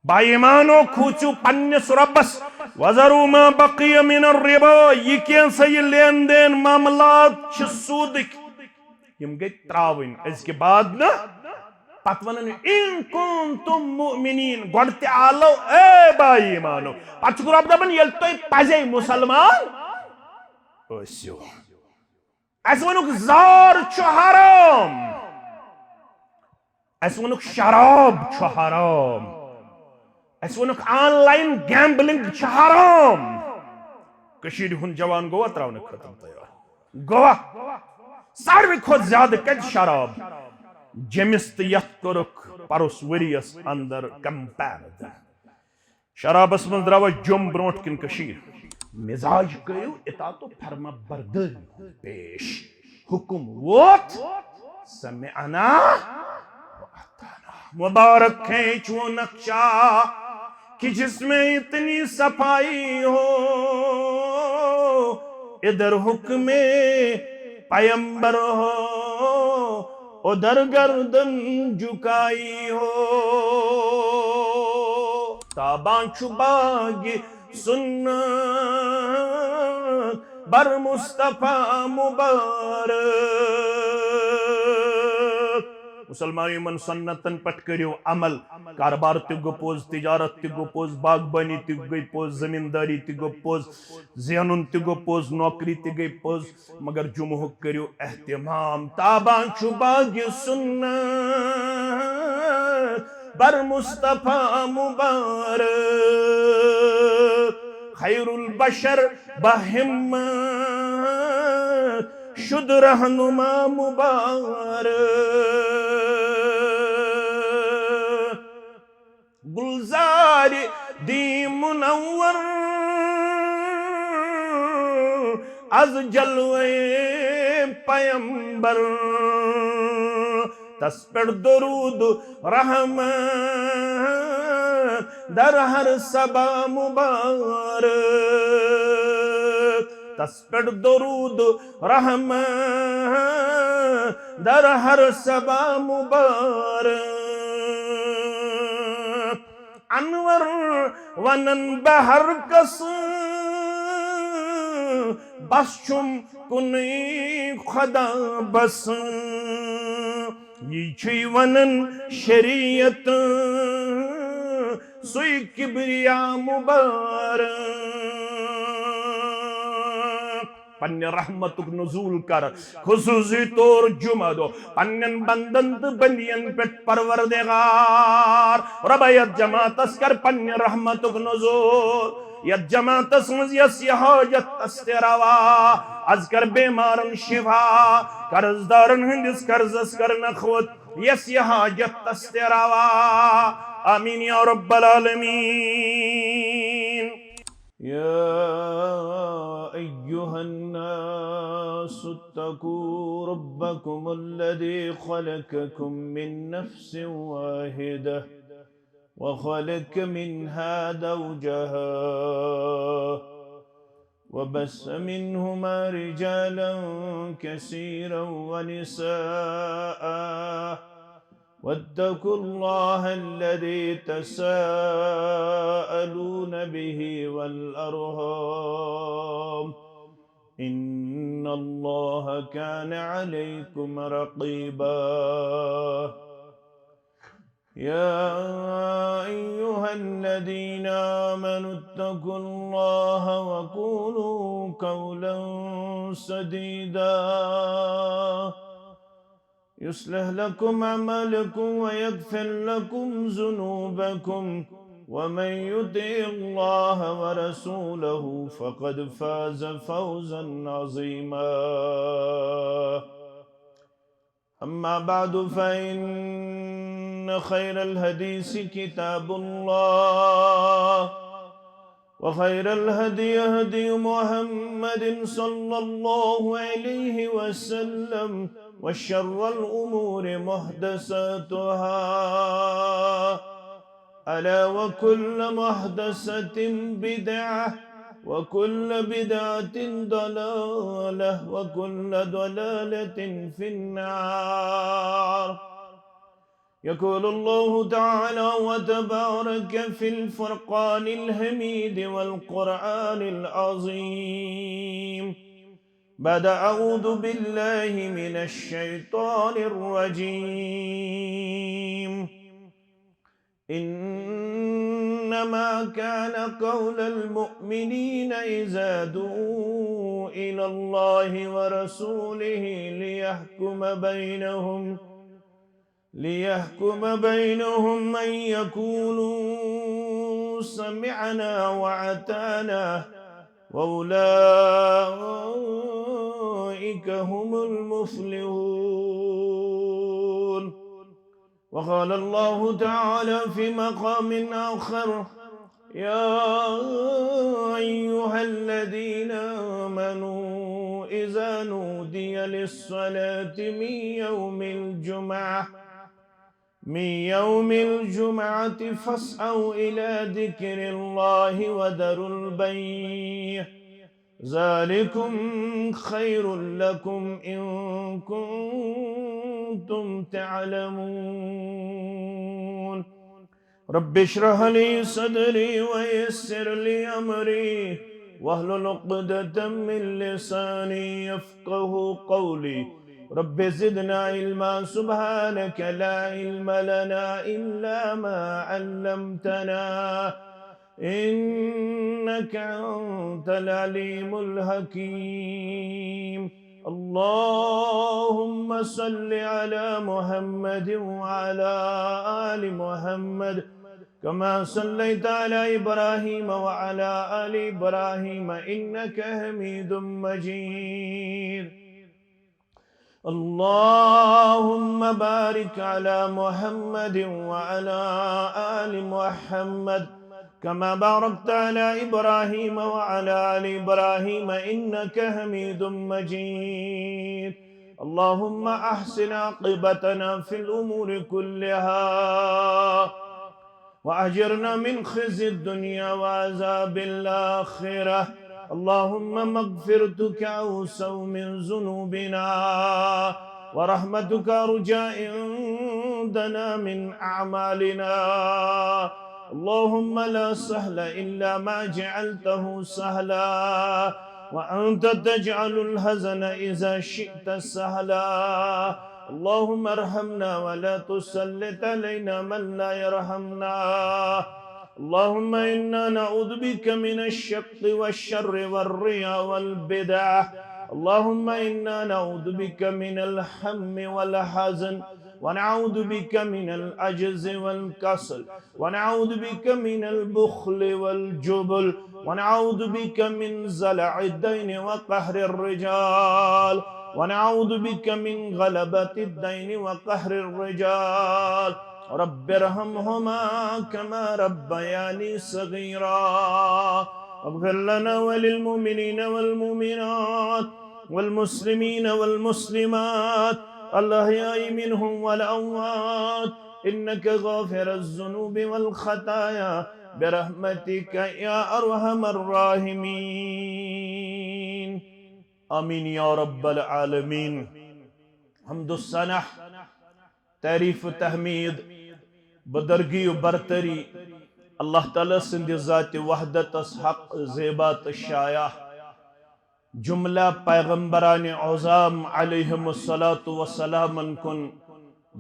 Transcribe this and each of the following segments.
बाईमानो खूचू पन्नस रब्बस वजरू मा बकिय मिन रिबा ये कैसा ये लेन देन मामलात सूदिक यम गई त्रावन इसके बाद न पत वन इन कुंतुम मुमिनीन गोड आलो ए बाईमानो पत रब दपन ये तुम पजे मुसलमान ओसो अस वनुक जार छु हराम अस वनुक शराब छु हराम अस वनुक ऑनलाइन गैम्बलिंग छु हराम कशीर हुन जवान गोवा त्रावन खत्म तैयार गोवा सारवे खोत ज्यादा कत शराब जमिस तो यथ कोरुक परुस वरियस अंदर कंपैरिजन शराबस मज द्राव जुम ब्रोट किन कशीर मिजाज करियो इतातो फरमा बरदरी पेश हुकुम वोत समेअना मुबारक है वो नक्शा कि जिसमें इतनी सफाई हो इधर हुक्म पैगंबर हो उधर गर्दन झुकाई हो ताबां छुबागी सुन्नत बर मुस्तफा मुबारक मुसलमान यमन सन्नतन पट करियो अमल कारोबार ते गो पोज तिजारत ते गो पोज बागबानी ते गई पोज जमींदारी ते गो पोज ज़ेनुन ते गो पोज नौकरी ते गई पोज मगर जुमह करियो एहतिमाम ताबां छुबागी सुन्नत बर मुस्तफा मुबारक खैरुल बशर बहिम्मत शुद्ध रहनुमा मुबारक गुलजार दी मुनव्वर अज जलवे पैगंबर तस पर दरूद रहमत दर हर सबा मुबारक तस पर दरूद रहमत दर हर सबा मुबारक अनवर वनन बहर कस बसुम कुनी खुदा बस ये वनन शरीयत सुई किबरिया मुबारक पन्ने रहमतुक नज़ूल कर खुसूसी तौर जुमा दो पन्नन बंदंत बंदियन पेट परवरदिगार रबयत जमातस कर पन्ने रहमतुक नज़ूल यत जमातस मज यस हाजत तस्तेरावा आज कर बेमारन शिफा कर्जदारन हंदिस कर्जस कर नखवत यस हाजत तस्तेरावा आमीन या रब्बल आलमीन या अय्युहन्नास इत्तकू रब्बकुमुल्लज़ी खलक़कुम मिन नफ्सिन वाहिदह वखलक़ मिन्हा ज़ौजहा वबस्स मिन्हुमा रिजालन कसीरन वनिसाअ वत्तकुल्लाह अल्लज़ी तसाअलून बिही वल अर्हाम इन्नल्लाह कान अलैकुम रक़ीबा या अय्युहल्लज़ीना आमनु इत्तकुल्लाह वक़ूलू क़ौलन सदीदा युस्लिह लकुम अमलकुम वयग़फ़िर लकुम ज़ुनूबकुम वमन युतिअल्लाह वरसूलहु फ़क़द फ़ाज़ फ़ौज़न अज़ीमा अम्मा बअदु फ़इन्न खैरल हदीस किताबुल्लाह व खैरल हदी हदी मुहम्मदिन सल्लल्लाहु अलैहि वसल्लम व शर्रल उमूरि मुहदसतुहा अला व कुल्ल मुहदसतिन बिदअह व कुल्ल बिदअतिन दलालह व कुल्ल दलालतिन फिन्नार يقول الله تعالى وتبارك في الفرقان الحميد والقرآن العظيم بعد أعوذ بالله من الشيطان الرجيم إنما كان قول المؤمنين إذا دعوا إلى الله ورسوله ليحكم بينهم أن يقولوا سمعنا وأطعنا وأولئك هم المفلحون. وقال الله تعالى في مقام آخر يا أيها الذين آمنوا إذا نودي للصلاة من يوم الجمعة فاسعوا إلى ذكر الله وذروا البيع ذلكم خير لكم إن كنتم تعلمون. رب اشرح لي صدري ويسر لي أمري واحلل عقدة من لساني يفقه قولي. رب زدنا علما سبحانك لا علم لنا إلا ما علمتنا إنك أنت العليم الحكيم. اللهم صل على محمد وعلى آل محمد كما صليت على إبراهيم وعلى آل إبراهيم إنك حميد مجيد. اللهم بارك على محمد وعلى آل محمد كما باركت على إبراهيم وعلى آل إبراهيم إنك حميد مجيد. اللهم أحسن عاقبتنا في الأمور كلها وأجرنا من خزي الدنيا وعذاب الآخرة. اللهم مغفرتك أوسع من ذنوبنا ورحمتك أرجى عندنا من أعمالنا. اللهم لا سهل إلا ما جعلته سهلا وأنت تجعل الحزن إذا شئت سهلا. اللهم ارحمنا ولا تسلط علينا من لا يرحمنا. اللهم إنا نعوذ بك من الشق والشر والرياء والبدع. اللهم إنا نعوذ بك من الهم والحزن ونعوذ بك من العجز والكسل ونعوذ بك من البخل والجبل ونعوذ بك من زلع الدين وقهر الرجال ونعوذ بك من غلبة الدين وقهر الرجال. رب ارحمهما كما ربياني صغيرا. اغفر لنا وللمؤمنين والمؤمنات والمسلمين والمسلمات الأحياء منهم والأموات إنك غافر الذنوب والخطايا برحمتك يا أرحم الراحمين. آمين يا رب العالمين. حمد السنة تعریف تحمید بدرگی و برتری اللہ تعالی سند ذات وحدت حق زیبات شایع جملہ پیغمبران عظام علیہم الصلاة والسلام کن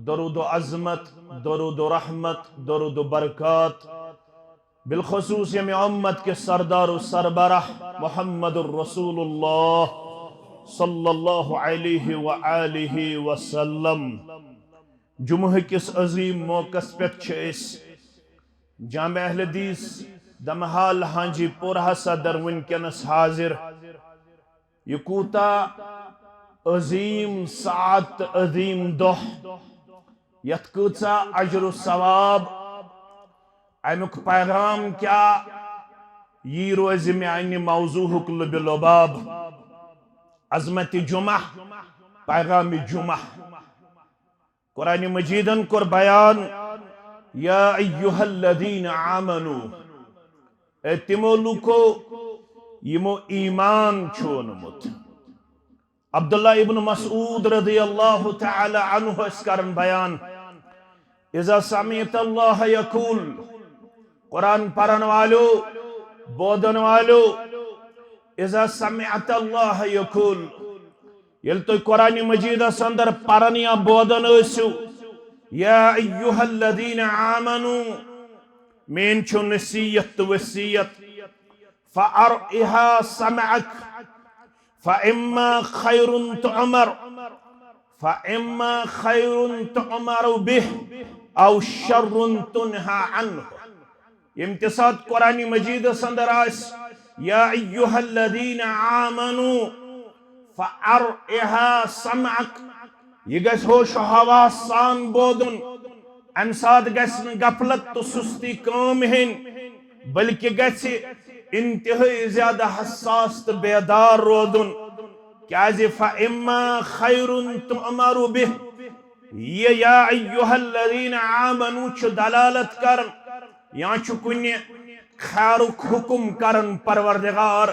درود و عظمت، درود و رحمت، درود و برکات، بالخصوص یمی امت کے سردار و سربراہ محمد الرسول اللہ صلی اللہ علیہ وآلہ وسلم. جمعہ کس عظیم موقع پہ جامع اہل حدیث دمحال ہانجی پورہ صدر ونکنس حاضر. یہ کوتا عظیم ساعت عظیم دہ یت کۭژاہ اجر و ثواب امیک پیغام کیا یہ روز میانہ موضوعک لب لباب عظمت جمعہ پیغام جمعہ. قرآن مجیدن کور بیان یا ایہا الذین آمنوا اے تمو لوکو یمو ایمان چھونمت. عبداللہ ابن مسعود رضی اللہ تعالی عنہ اس کرن بیان इज़ा समीअत अल्लाह यकूल, कुरान पढ़न वालो बोधन वालो, इज़ा समीअत अल्लाह यकूल, यल तो कुरान मजीद अंदर पढ़न या बोधन ऐसु, या अय्युहल्लज़ीना आमनू, मेन छु नसीयत वसीयत, फ़अरइहा समअक, फ़इम्मा खैरुन तुअमर, फ़इम्मा खैरुन तुअमरु बिह, औ शर्रुन तुनहा अन्हु। इम्तिसाद कुरान मजीद अंदर आस, या अय्युहल्लज़ीना आमनू फ़अरइहा समअक, ये गस होश हवास सान बोदुन, अम साथ गस गफलत तो सुस्ती काम हेन, बल्कि गस इंतहाई ज्यादा हसास तो बेदार रोदुन। क्या फ़इम्मा खैरुन तुअमरु बिह, ये या अय्युहल्लज़ीना आमनू छु दलालत करन, या छु कुन्य खैरुक हुकुम करन परवरदिगार,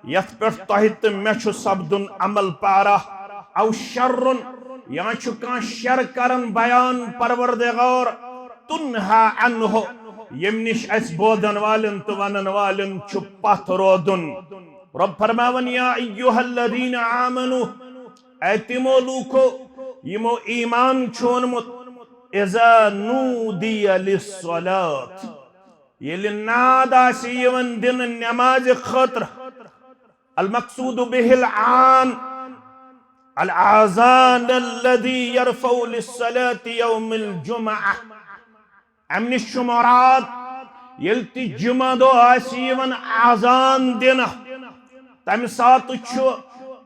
यथ पे तहित मे छु सबदुन अमल पारा, औ शर्रुन, या छु कां शर करन बयान परवरदिगार, तुन्हा अन्हु, यम निश अस बोधन वालन तो वनन वालन छु पथ रोदुन। रब फरमावन, या अय्युहल्लज़ीना आमनू, ऐ तिमो लूको यमो ईमान छोनमुत, इज़ा नूदिया लिस्सलात, येले नाद आसि यवन दिन नमाज खतर, अल मकसूद बिहिल आन अल आज़ान अल्लज़ी यरफ़उ लिस्सलाति यौमिल जुमअह, अमनि शुमारात यल्ति जुमा दो आसि यवन आज़ान दिन, तम सात छु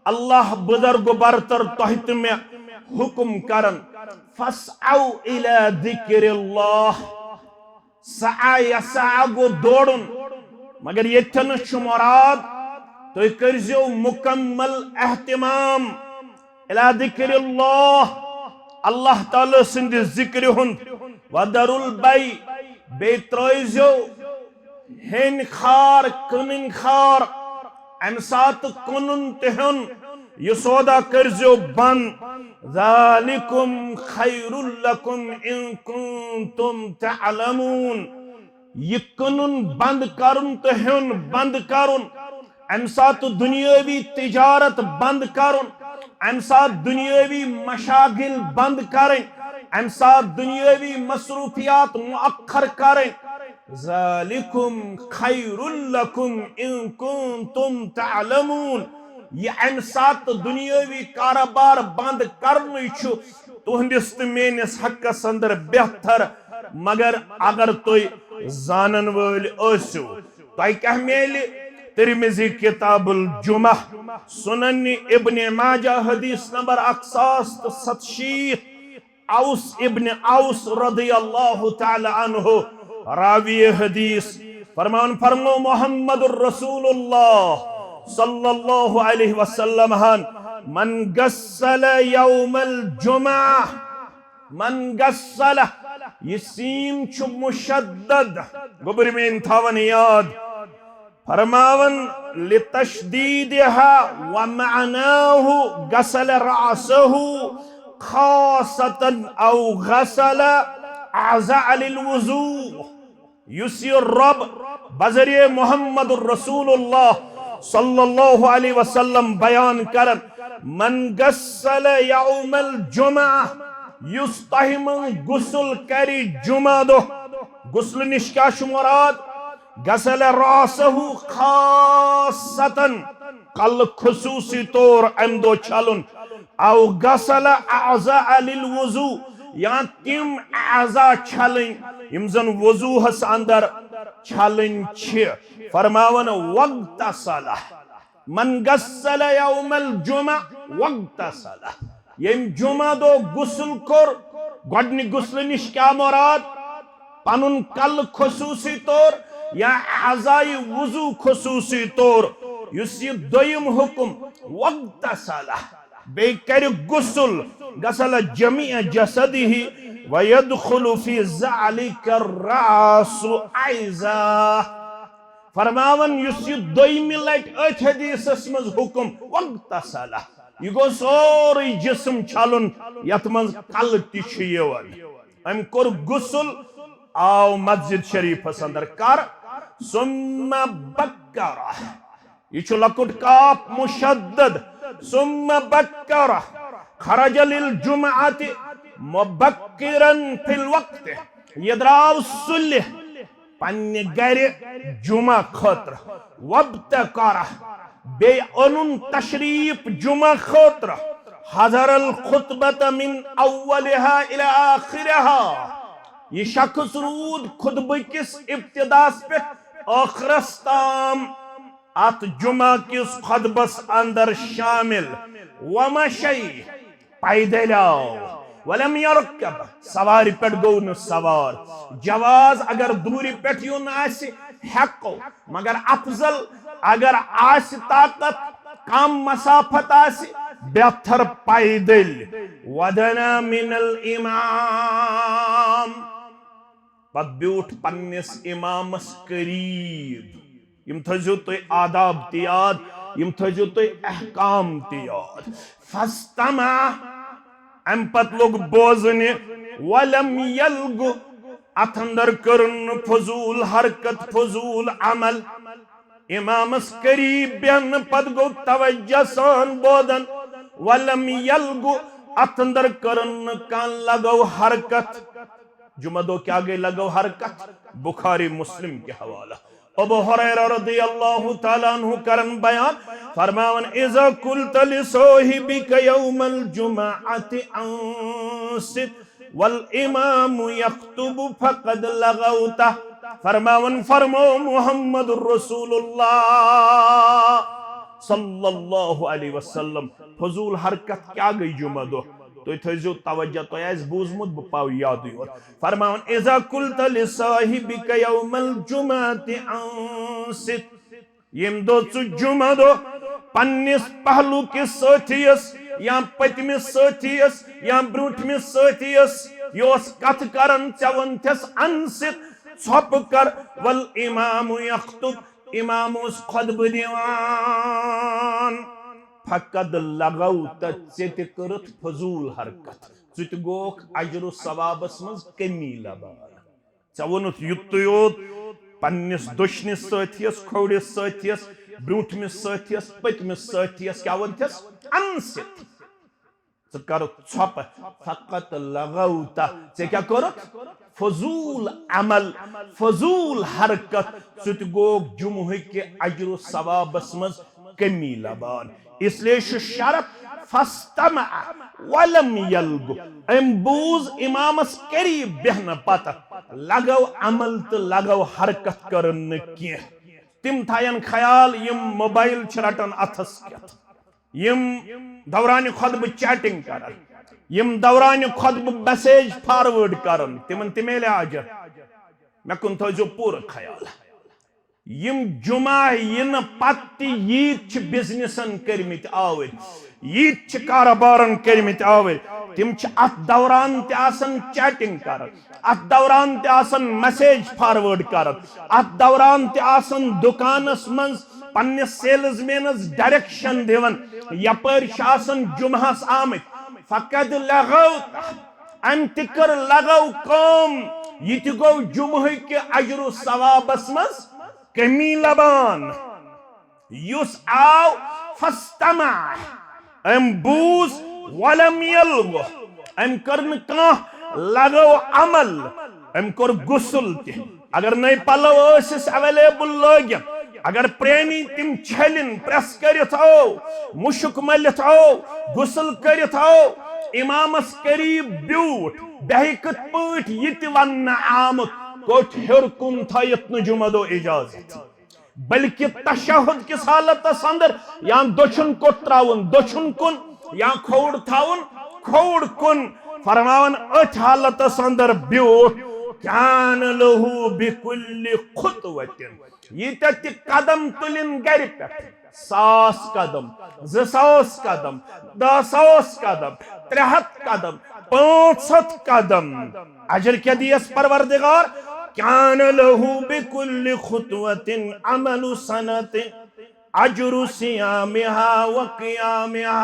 अल्लाह बुजुर्ग बरतर तहित में हुक्म करन, फस्औ इला ज़िक्रिल्लाह, सआ यसा गो दौड़न, मगर यथन शुमारात तो करजो मुकम्मल एहतिमाम इला ज़िक्रिल्लाह, अल्लाह ताला सिंद जिक्र हुन, वदरुल बै, बेत्रइजो हेन खार कनिन खार, अम सात कुनुन तेहुन, ये सौदा करजो बन, ज़ालिकुम खैरुल लकुम इन कुंतुम तअलमून, ये कुनुन बंद करुन तेहुन बंद करुन, अम सात दुनियावी तिजारत बंद करुन, अम सात दुनियावी मशागिल बंद करें, अम सात दुनियावी मसरूफियात मुअक्खर करें, ज़ालिकुम खैरुल लकुम इन कुंतुम तअलमून, ये अम सात दुनियावी कारोबार बंद करन छु तुहंदिस तो मेनिस हक्कस अंदर बेहतर, मगर अगर तुई जानन वल ओसु, तुई कह मेलि तिरमिज़ी किताबुल जुमा, सुनन इब्ने माजा हदीस नंबर 187, औस इब्ने औस रज़ियल्लाहु तआला अन्हु रावी हदीस, फरमान फरमो मुहम्मदुर रसूलुल्लाह सल्लल्लाहु अलैहि वसल्लम हन, मन गस्सल यौमल जुमा, मन गस्सल, ये सीम छु मुशद्दद, गुबर में इंथावन याद, फरमावन लितशदीदिहा व मअनाहु गसल रासहु खासतन औ गसल आज़ा लिल वुज़ू, युसिर रब बजरिए मुहम्मदुर रसूलुल्लाह सल्लल्लाहु अलैहि वसल्लम बयान करन, मन गस्सल यौमल जुमा, युस्तहिम गुस्ल करी जुमा दो, गुस्ल निश क्या शुमारात, गसल रासहु खासतन, कल खुसूसी तौर अमदो छलुन, औ गसल आज़ा लिल वुज़ू, या तिम आज़ा छलिन यमजन वजू हस अंदर छलिन छ, फरमावन वग्तसला, मन गस्सल यौमल जुमा वग्तसला, यम जुमा दो गुस्ल कोर, गडनि गुस्ल निश क्या मुराद, पनुन कल खुसूसी तौर या आज़ाई वजू खुसूसी तौर, युस ये दोयम हुक्म वग्तसला, बेकर गुस्ल, गसल जमीअ जसदिही व यदखुलु फी ज़ालिका रासु ऐज़ा, फरमावन युस ये दोयमी लट अथ हदीसस मज हुक्म वग्तसला, ये गो सोरी जिस्म छलुन यथ मज कल ति छ यवन, अम कोर गुस्ल आओ मस्जिद शरीफस अंदर कर सुम्मा बक्करा यह लकुट काफ मुशद्दद सुम्मा बक्करा खरज लिल जुमअति मुबक्किरन फिल वक्त यह द्राव सुल्ह पन्ने गर जुमा खतर वब्तकरा बे अनुन तशरीफ जुमा खतर हज़र अल खुतबत मिन अव्वलिहा इला आखिरिहा यह शख्स रूद खुतबे किस इब्तिदास पे आखिरस ताम अत जुमा किस खुतबस अंदर शामिल वमशई पैदल वलम यरकब सवारी पे गो न सवार जवाज अगर दूरी पे यून हेको मगर अफजल अगर आस ताकत कम मसाफत आस बेहतर पैदल वदना मिनल इमाम पत ब्यूठ पन्निस इमामस करीब यम थजो तो आदाब तियाद यम थजो तो अहकाम तियाद फस्तमा अम पत लोग बोजने वलम यलगु अथंदर करन फजूल हरकत फजूल अमल इमामस करीब बेन पद गो तवज्जो सान बोदन वलम यलगु अथंदर करन कान लगो हरकत जुमा दो क्या गई लगो हरकत बुखारी मुस्लिम के हवाला अबू हुरैरा रज़ियल्लाहु तआला अन्हु करन बयान फरमावन इज़ा कुल्त लिसाहिबिका यौमल जुमअति अंसित वल इमाम यख्तुबु फक़द लगौता फरमावन फरमो मुहम्मदुर रसूलुल्लाह सल्लल्लाहु अलैहि वसल्लम फजूल हरकत क्या गई जुमा दो तो थजो तवज्जो तो आस बूजमुत ब पाव याद योर फरमावन इज़ा कुल्त लिसाहिबिका यौमल जुमअति अंसित यम दो जुमा दो पन्निस पहलू के साथियस या पतमिस साथियस या ब्रूठमिस साथियस योस कथ करन चवंथस अंसित छप कर वल इमाम यख्तुब इमाम उस खुतबा दिवान फकद लगौत चेत करत फजूल हरकत चुत गोख अजर सवाबस मज कमी लबान चवनुत युत योत पन्निस दुश्निस साथियस खोड़िस साथियस ब्रूठमिस साथियस पतमिस साथियस क्या वंथस अंसित कर छप फकत लगौता से क्या करत फजूल अमल फजूल हरकत चुत गोख जुम्ह के अजर सवाबस मज कमी लबान इसलिए शरत फस्तमा वलम यलगु अम्बूज इमामस करीब बेहन पता लगो अमल तो लगो हरकत करन की तिम थायन ख्याल यम मोबाइल रटन अथस कत यम दौरान खुतब चैटिंग करन यम दौरान खुतब मैसेज फॉरवर्ड करन तिमन तिमेले आजर मे कुन थो पूरा ख्याल यम जुमा इन पत यीत बिजनेसन करमित आवर यीत कारोबारन करमित आवर तिम अत दौरान तसन चैटिंग करन अत दौरान तसन मैसेज फॉरवर्ड करन अत दौरान तसन दुकानस मं पन्ने सेल्समैनस डायरेक्शन दिवन यपर शासन जुमहस आमत फकद लगौ अम तिकर लगौ कम यत गो जुमह के अजर सवाबस मं कमी लबान युस आव फस्तमा अम बूज वलम यलगु अम करन का लगो अमल अम कर गुस्ल ते अगर नई पलो अवेलेबल लगिन अगर प्रेनी तिम छलिन प्रेस करित आओ मुशक मलित आओ गुस्ल करित आओ इमामस करीब ब्यूठ बेहकत पट यत वन आमत कोठ हेर कुन थयत न जुमदो इजाजत बल्कि तशहुद किस हालत अंदर या दछुन को त्राउन दछुन कुन या खोड़ थाउन खोड़ कुन फरमावन अथ हालत अंदर ब्यूठ कान लहु बिकुल्लि खुतवतिन यत कदम तुलिन गर पे 100 कदम 200 कदम 10 कदम 300 कदम 500 कदम अजर क्या दियस परवरदिगार कान लहु बिकुल्लि खुतवतिन अमलु सनतिन अजरु सियामिहा व क़ियामिहा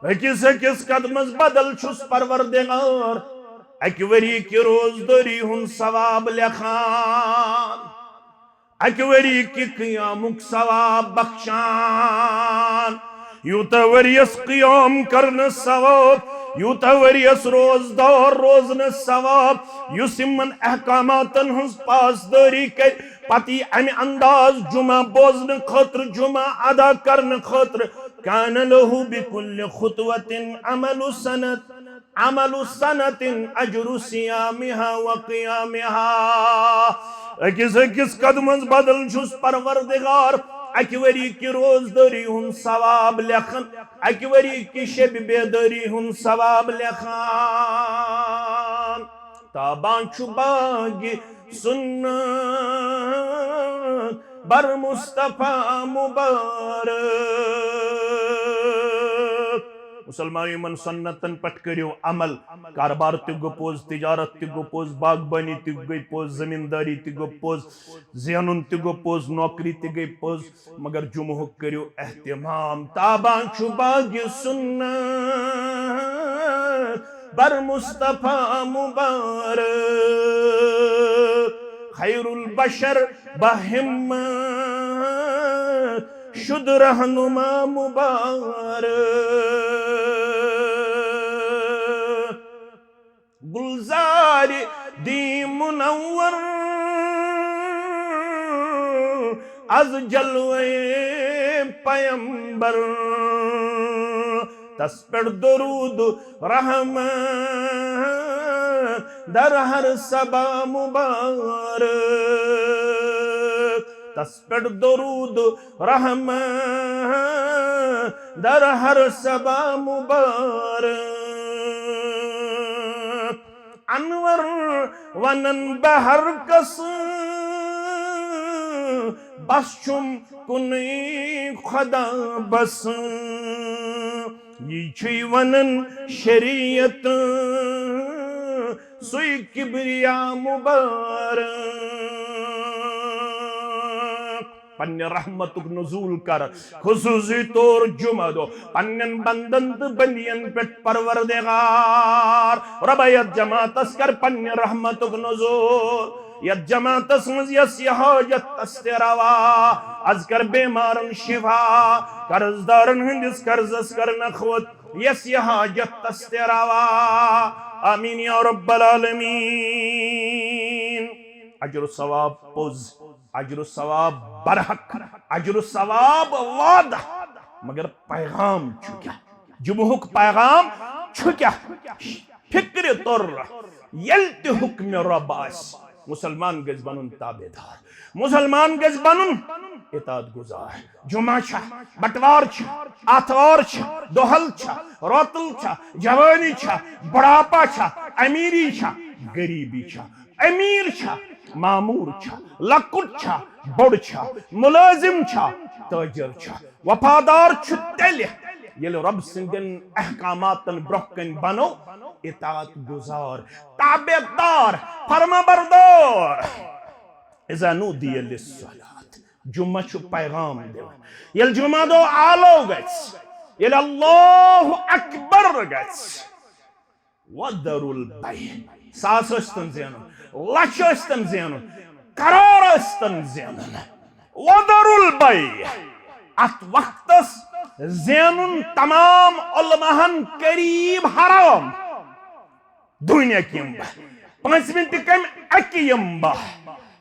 अकिस अकिस कदमस बदल छुस परवरदिगार अकि वरी कि रोजदरी हुन सवाब लेखान अकि वरी कि क़ियामुक सवाब बख्शान यूत वरियस क़ियाम करन सवाब यूत वरियस रोजदार रोजन सवाब युस इमन अहकामातन हुंस पासदारी कर पति अमि अंदाज जुमा बोजन खतर जुमा अदा करन खतर कान लहु बिकुल्लि खुतवतिन अमलु सनतिन अजरु सियामिहा व क़ियामिहा अकिस अकिस कदमस बदल छुस परवरदिगार अकि वरी कि रोजदारी हुन सवाब लेखन अकि वरी कि शब बेदारी हुन सवाब लेखान ताबां छु बागी सुन्नत बर मुस्तफा मुबारक मुसलमान मन सन्नतन पट करियो अमल कारोबार ते गो पोज तिजारत ते गो पोज बागबानी ते गई पोज जमींदारी ते गो पोज ज़ेनुन ते गो पोज नौकरी ते गई पोज मगर जुमह करियो एहतिमाम ताबां छु बागी सुन्नत बर मुस्तफा मुबारक खैरुल बशर बहिम्मत शुद्ध रहनुमा मुबारक गुलजार दी मुनव्वर अज जलवे पैगंबर तस पर दरूद रहमत दर हर सबा मुबारक तस पर दरूद रहमत दर हर सबा मुबारक अनवर वनन बहर कस बस चुम कुनी खुदा बस ये वनन शरीयत सुई किबरिया मुबारक पन्ने रहमतुक नज़ूल कर खुसूसी तौर जुमा दो पन्नन बंदंत बनियन पेट परवरदिगार रबयत जमातस कर पन्ने रहमतुक नज़ूल यत जमातस मज यस हाजत तस्तेरावा अज कर बेमारन शिफा कर्जदारन हंदिस कर्जस कर नखवत यस हाजत तस्तेरावा आमीन या रब्बल आलमीन अजर सवाब पोज अजर सवाब बरहक अजर सवाब वादा मगर पैगाम छु क्या जुमुहुक पैगाम छु क्या फिक्र तोर यल्त हुक्म रब आस मुसलमान गज बनन ताबेदार मुसलमान गज बनन इताअत गुजार जुमा छ बटवार छ आतवार छ दोहल छ रोतल छ जवानी छ बुढ़ापा छ अमीरी छ गरीबी छ अमीर छ मामूर छ लकुट छ बड़ छ मुलाजिम छ ताजिर छ वफादार छ तेल ये रब सिंदन अहकामातन ब्रोकन बनो इताअत गुजार ताबेदार फरमाबरदार इज़ा नूदिया लिस्सलात जुम्मा छु पैगाम देवन ये जुम्मा दो आलो गच ये अल्लाहु अकबर गच वदरुल bay सास अस्तन ज़ेनुन लक्ष अस्तन ज़ेनुन करोड़ अस्तन ज़ेनुन वदरुल bay अत वक्तस ज़ेनुन तमाम उलमाहन करीब हराम दुनिया की यम्बा 5 मिनट कम अकी यम्बा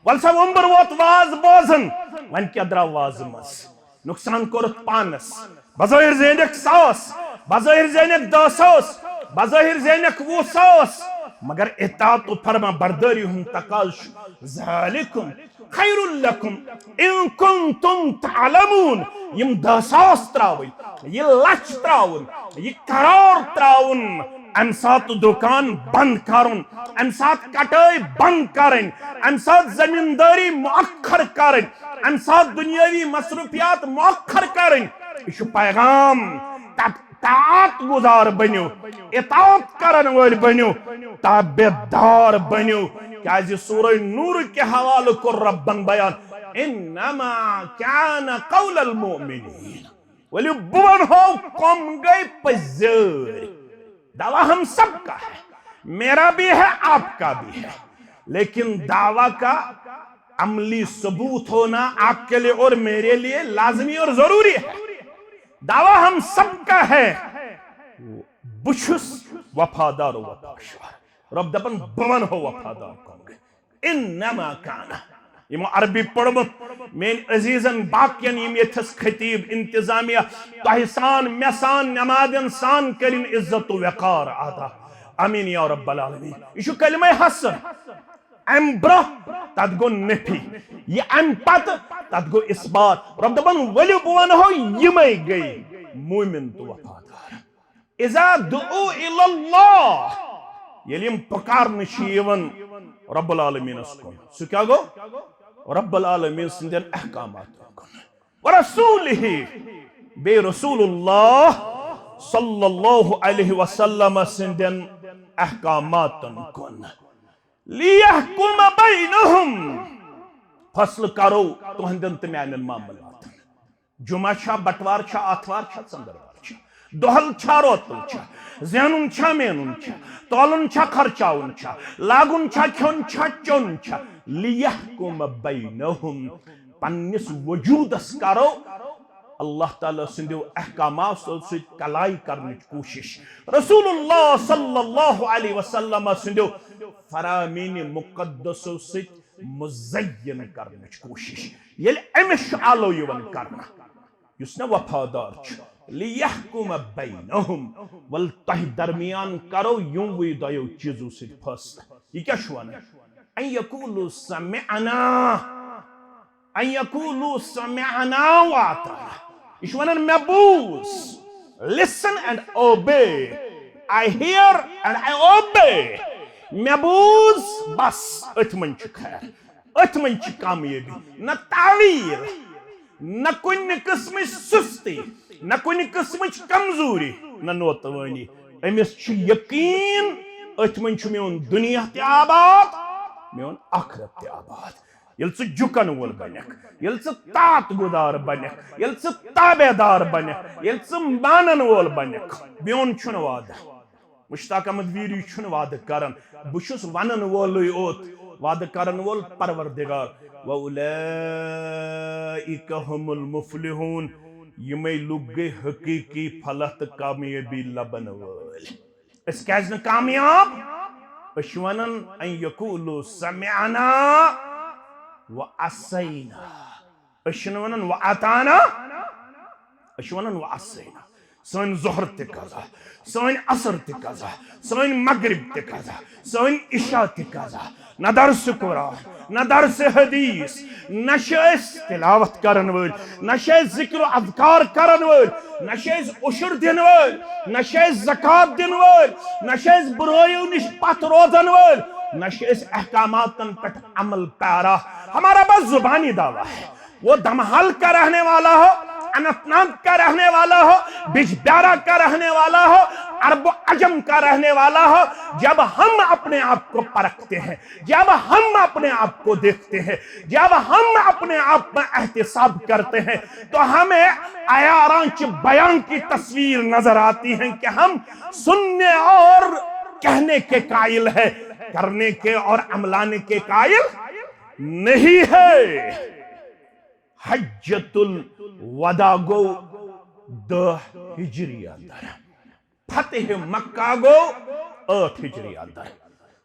वलसा उम्र वोत वाज बोजन वन क्या द्रा वाज मस नुकसान कोरत पानस बज़ाहिर ज़ेनक 100 बज़ाहिर ज़ेनक 10 बज़ाहिर ज़ेनक 20 मगर इताअत फरमा बरदारी हुन तकाश ज़ालिकुम खैरुल लकुम इन कुंतुम तअलमून यम 10 त्रावन ये लक्ष त्रावन ये करोड़ त्रावन अम सात दुकान बंद करुन अम सात कटाई बंद करें अम सात जमींदारी मुअक्खर करें अम सात दुनियावी मसरूफियात मुअक्खर करें इस पैगाम तात गुजार बनो इताअत करन वाल बनो ताबेदार बनो क्या सूरह नूर के हवाले को रब्बन बयान इन्नमा कान कौलल मुमिनीन वली बुवन हो कम गई पजर। दावा हम सबका है, मेरा भी है आपका भी है, लेकिन दावा का अमली सबूत होना आपके लिए और मेरे लिए लाजमी और जरूरी है। दावा हम सबका है, बुशुस वफादार वफादार रब दपन बवन हो वफादार कौन इन्नमा काना यमो अरबी पढ़मुत मेन अजीजन बाकियन यम यथस खतीब इंतजामिया तहसान मेसान नमाजन सान करिन इज्जत वकार आदा आमीन या रब्बल आलमीन। यह कलमा हसन अम ब्रह तत गो नफी, ये अम पत तत गो इसबात। रब दपन वलि बवन हो यमै गई मोमिन तो वफादार। इज़ा दुऊ इलल्लाह यलिम पकारन यवन रब्बुल आलमीन कुन सु क्या गो रब्बुल आलमीन सिंदन अहकामात कुन व रसूलिही बे रसूलुल्लाह सल्लल्लाहु अलैहि वसल्लम सिंदन अहकामात कुन लियहकुम बैनहुम फसल करो तुहंदन तम्यान मामलात। जुमा छा बटवार छा आथवार छा संदरवार छा दोहल छा रोतल छा ज़हनुन छा मेनुन छा तोलन छा खर्चाउन छा लागुन छा ख्योन छा चोन छा लियहकुम बैनहुम पन्निस वजूदस करो अल्लाह ताला सिंधु अहकामात से कलाई करने की कोशिश। रसूलुल्लाह सल्लल्लाहु अलैहि वसल्लम सिंधु फरामीन मुकद्दस से मुज़य्यन करने की कोशिश। ये अमिश आलो यवन करना युसना वफादार छ लियहकुम बैनहुम वल तह दरमियान करो यूं वे दयो चीजों से फैसला। ये क्या शुआना अन यकूलु समिअना अन यकूलु समिअना व अताना। इस वनन मबूस listen and obey, I hear and I obey। मबूस बस अथमन छ खैर अथमन छ कामयाबी, न तावील न कुन किस्म सुस्ती न कुन किस्म कमजोरी न नोतवानी। अमिस छ यकीन अथमन छ मेन दुनिया ते आबाद मेन आखिरत ते आबाद। यल स जुकन वोल बनक, यल स तात गुदार बनक, यल स ताबेदार बनक, यल स मानन वोल बनक। मेन छुन वादा मुश्ताक अहमद वीरी छुन वाद करन, बुशुस वनन वोल ओत वाद करन वोल परवरदिगार व उलैइका हुमुल मुफ्लिहून यमै लुग गए हकीकी फलह त कामयाबी लबन वोल। इस कैज न कामयाब अश वनन अन यकूलु समिअना व असैना, अश वनन व अताना, अश वनन व असैना। सन जोहर ते कजा, सन असर ते कजा, सन मगरिब ते कजा, सन इशा ते कजा। न दर्स कुरान न दर्स हदीस न शेस तिलावत करन वल, न शेस जिक्र अज़कार करन वल, न शेस उशर दिन वल, न शेस ज़कात दिन वल, न शेस बुराइयों निश पथ रोजन वल, न शेस अहकामातन पर अमल पैरा। हमारा बस जुबानी दावा है, वो दमहाल का रहने वाला हो, अनंतनाग का रहने वाला हो, बिजब्यारा का रहने वाला हो, अरब अजम का रहने वाला हो, जब हम अपने आप को परखते हैं, जब हम अपने आप को देखते हैं, जब हम अपने आप में एहतिसाब करते हैं, तो हमें आयारांच बयान की तस्वीर नजर आती है कि हम सुनने और कहने के कायल है, करने के और अमलाने के कायल नहीं है। हज्जतुल वदा गो 10 हिजरी अंदर, फतेह मक्का गो 8 हिजरी अंदर।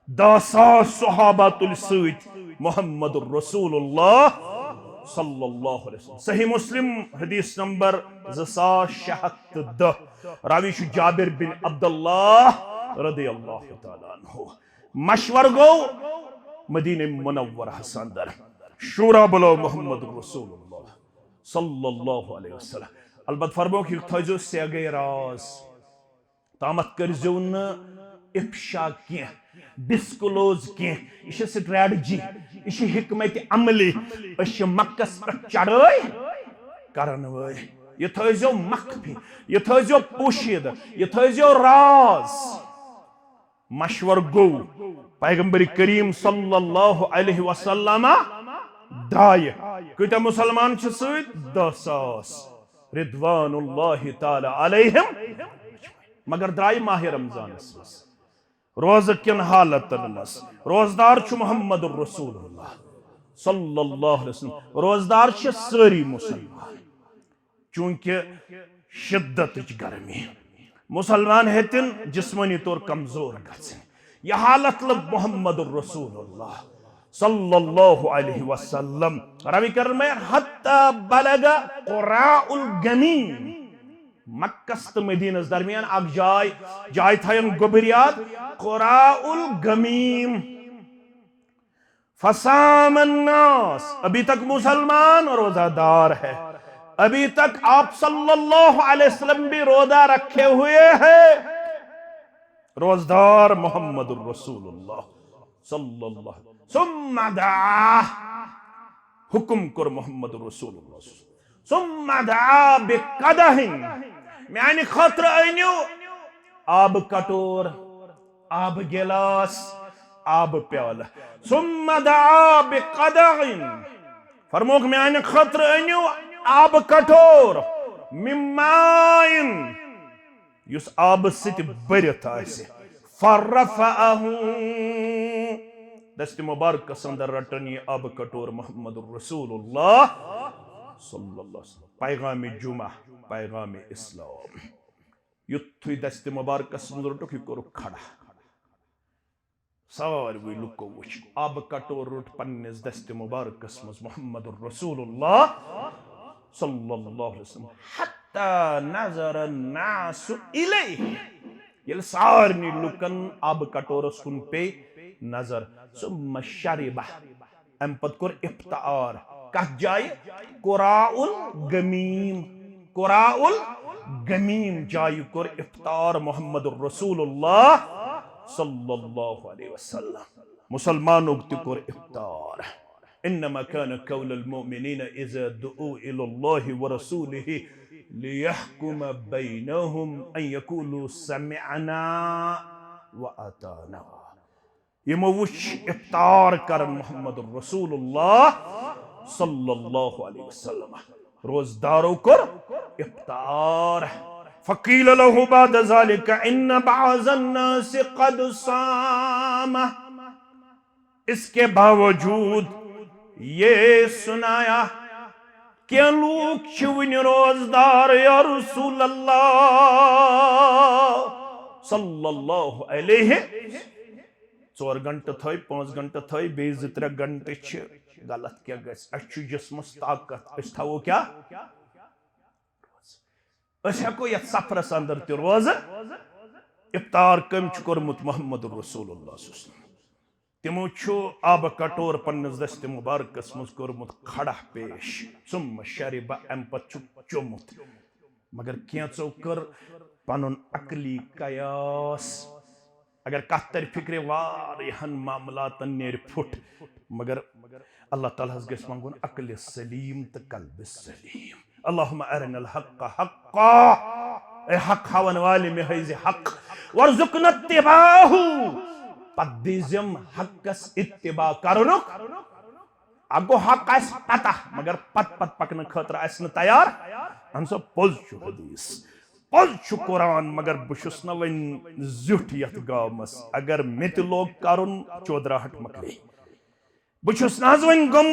10 सहाबातुल सईद मोहम्मद रसूलुल्लाह सल्लल्लाहु अलैहि वसल्लम। सही मुस्लिम हदीस नंबर 2610 रावी जाबिर बिन अब्दुल्लाह रदियल्लाहु तआला अन्हु। मशवर गो मदीने मुनव्वरा अंदर शूरा बोलो मोहम्मद रसूलुल्लाह सल्लल्लाहु अलैहि वसल्लम। अलबत् फरमो कि थजो से गए राज तामत करजो न इफ्शा के डिस्क्लोज के इश स्ट्रेटजी इश हिकमत अमली इश मक्कस पर चढ़ाई करन वल। ये थजो मख्फी, ये थजो पोशीद, ये थजो राज। मशवर गो पैगंबर करीम सल्लल्लाहु अलैहि वसल्लम दाय कत मुसलमान 10,000 रिदवानुल्लाहि ताला अलैहिम, मगर द्राय माह रमजान रोज किन हालतन मस रोजदार मोहम्मद रसूलुल्लाह सल्लल्लाहु अलैहि वसल्लम, रोजदार सारी मुसलमान, चूंकि शिद्दत गर्मी मुसलमान हेतिन जिस्मानी तौर कमजोर गन, यह हालत लग मोहम्मद रसूलुल्लाह सल्लल्लाहु अलैहि वसल्लम रवि कर में हत्ता बलगा क़ुराउल गमीम, मक्का तो मदीनस दरमियान अक जाय थयन गोबरियात क़ुराउल गमीम। फसामन्नास, अभी तक मुसलमान रोजादार है, अभी तक आप सल्लल्लाहु अलैहि वसल्लम भी रोजा रखे हुए हैं, रोजदार मोहम्मद रसूलुल्लाह सल्लल्लाहु सुम्मा दा, हुक्म कर मोहम्मद रसूलुल्लाह सुम्मा दा बिकदहिन, मैंने खतर अनियो आब कटोर, आब गिलास, आब प्याला, सुम्मा दा बिकदहिन, फरमोक मैंने खतर अनियो आब कटोर, मिम्माइन युस आब सित बरित आसे, फरफअहु दस्त मुबारक अंदर रटन ये आब कटोर मोहम्मद रसूलुल्लाह सल्लल्लाहु अलैहि वसल्लम, पैगाम जुमा, पैगाम इस्लाम, युत्थु दस्त मुबारक अंदर रटुक करो खड़ा, सारवी लुको वुच आब कटोर रुट पन्निस दस्त मुबारक मोहम्मद रसूलुल्लाह सल्लल्लाहु अलैहि वसल्लम, हत्ता नज़र अन्नासु इलैहि, ये सारनी लुकन आब कटोरस कुन पे नजर, सुम्मा शरिबा, अम पत कर इफ्तार, कह जाय क़ुराउल गमीम, क़ुराउल गमीम जाय कर इफ्तार मोहम्मद रसूलुल्लाह सल्लल्लाहु अलैहि वसल्लम, मुसलमानों को कर इफ्तार। इन्नमा कान कौलुल मुमिनीन इज़ा दुऊ इलल्लाहि व रसूलिहि लियहकुम बैनहुम अन यक़ूलू समिअना व अताना, यमो वुच इफ्तार कर मोहम्मद रसूलुल्लाह सल्लल्लाहु अलैहि वसल्लम, रोजदारों कर इफ्तार। फ़क़ील लहु बाद ज़ालिका इन्न बअज़न नास क़द साम, इसके बावजूद ये सुनाया कि लोग चुन रोजदार या रसूल अल्लाह सल्लल्लाहु अलैहि, 4 घंटे थई 5 घंटे थई बे 2-3 घंटे गलत क्या गस, जिस्मस ताकत थवो क्या हेको ये सफरस अंदर त रोज इफ्तार कम कर्मुत मोहम्मद रसूलुल्लाह, तिमो आब कटोर पन्नस दस्त मुबारकस मज कर्मुत खड़ा पेश, सुम्मा शरिबा, अम पत चोमुत, मगर कैंचो कर पनुन अकली कयास, अगर कत तर फिक्र वारियाहन मामलातन नेर फुट, मगर अल्लाह ताला गस मंगुन अकल सलीम तो कल्ब सलीम। अल्लाहुम्मा अरिनल हक्का हक्का, ए हक हवन वाले में है हक, वर्जुकना इत्तिबाहु, पद्दिजम हक्कस इत्तिबा करनुक, अगो हक आस पता मगर पत पकन खतर आस न तैयार, अंसो पोज छु हदीस, पोज छु कुरान, मगर बुशुस न वन जुट यत गामस, अगर मित लोग करुन 14 मकले, बुशुस नाज वन गम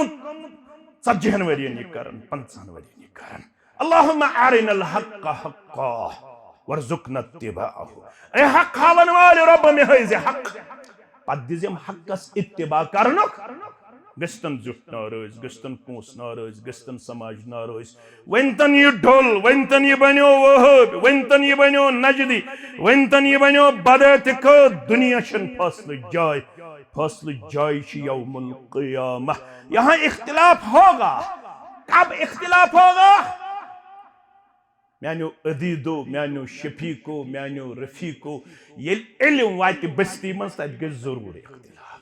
40 वरियन ये करन 50 वरियन ये करन। अल्लाहुम्मा अरिनल हक्का हक्का वर्जुकना इत्तिबाहु, ए हक हावन वाले रब में है जे हक, पद्दिजम हक्कस इत्तिबा करनुक, गस्तन जुट नारोज, गस्तन पोस नारोज, गस्तन समाज नारोज, वंतन ये ढोल, वंतन ये बनो वहब, वंतन ये बनो नजदी, वंतन ये बनो बदत को दुनिया शन फसल जाय यौमुल क़ियामह। यहाँ इख्तिलाफ होगा, कब इख्तिलाफ होगा? म्यानो अदीदो, म्यानो शफीको, म्यानो रफीको, ये इल्म वाति बस्ती मज तत गज जरूर इख्तिलाफ,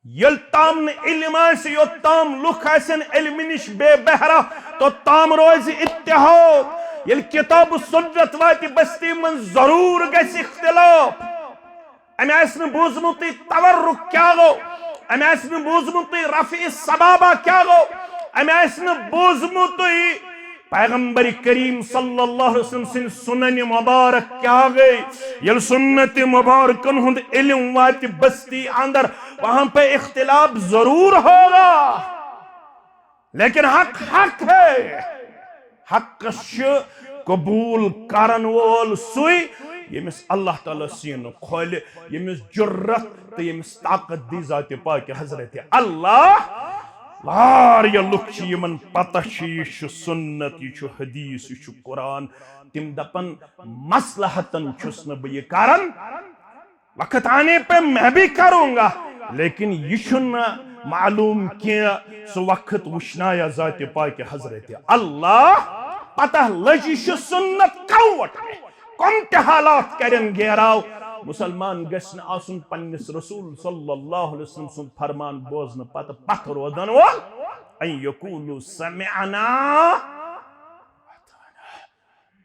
यल ताम न इल्म आसि यो ताम लुख आसन इल्म निश बेबहरा तो ताम रोज इत्तिहाद, यल किताब सुन्नत वाति बस्ती मज जरूर गस इख्तिलाफ। अमे आसन बोजमुत तवर्रुक क्या गो, अमे आसन बोजमुत रफी सबाबा क्या गो, अमे आसन बोजमुत पैगंबर करीम सल्लल्लाहु अलैहि वसल्लम सिन सुनन मुबारक क्या गई, यल सुन्नत मुबारकन हुंद इल्म वात बस्ती अंदर, वहां पे इख्तिलाफ जरूर होगा, लेकिन हक हक है। हक कबूल करन वोल सुई यमिस अल्लाह ताला सीन खोल, यमिस जुर्रत तो यमिस ताकत दी जात पाक हजरत अल्लाह। वारिया लुक यमन पता यह सुन्नत, यह हदीस, यह कुरान, तिम दपन मसलहतन छुस न बह यह करन, वक्त आने पे मैं भी करूंगा, लेकिन यह मालूम किया सो वक्त वुशनाया जात पाक हजरत अल्लाह। पता लज यह सुन्नत कौट कम ते हालात करन घेराव, मुसलमान गसन आसुन पन्निस रसूल सल्लल्लाहु अलैहि वसल्लम सुन फरमान बोजन पत पथ रोदन वोल अन यकूलु समिअना,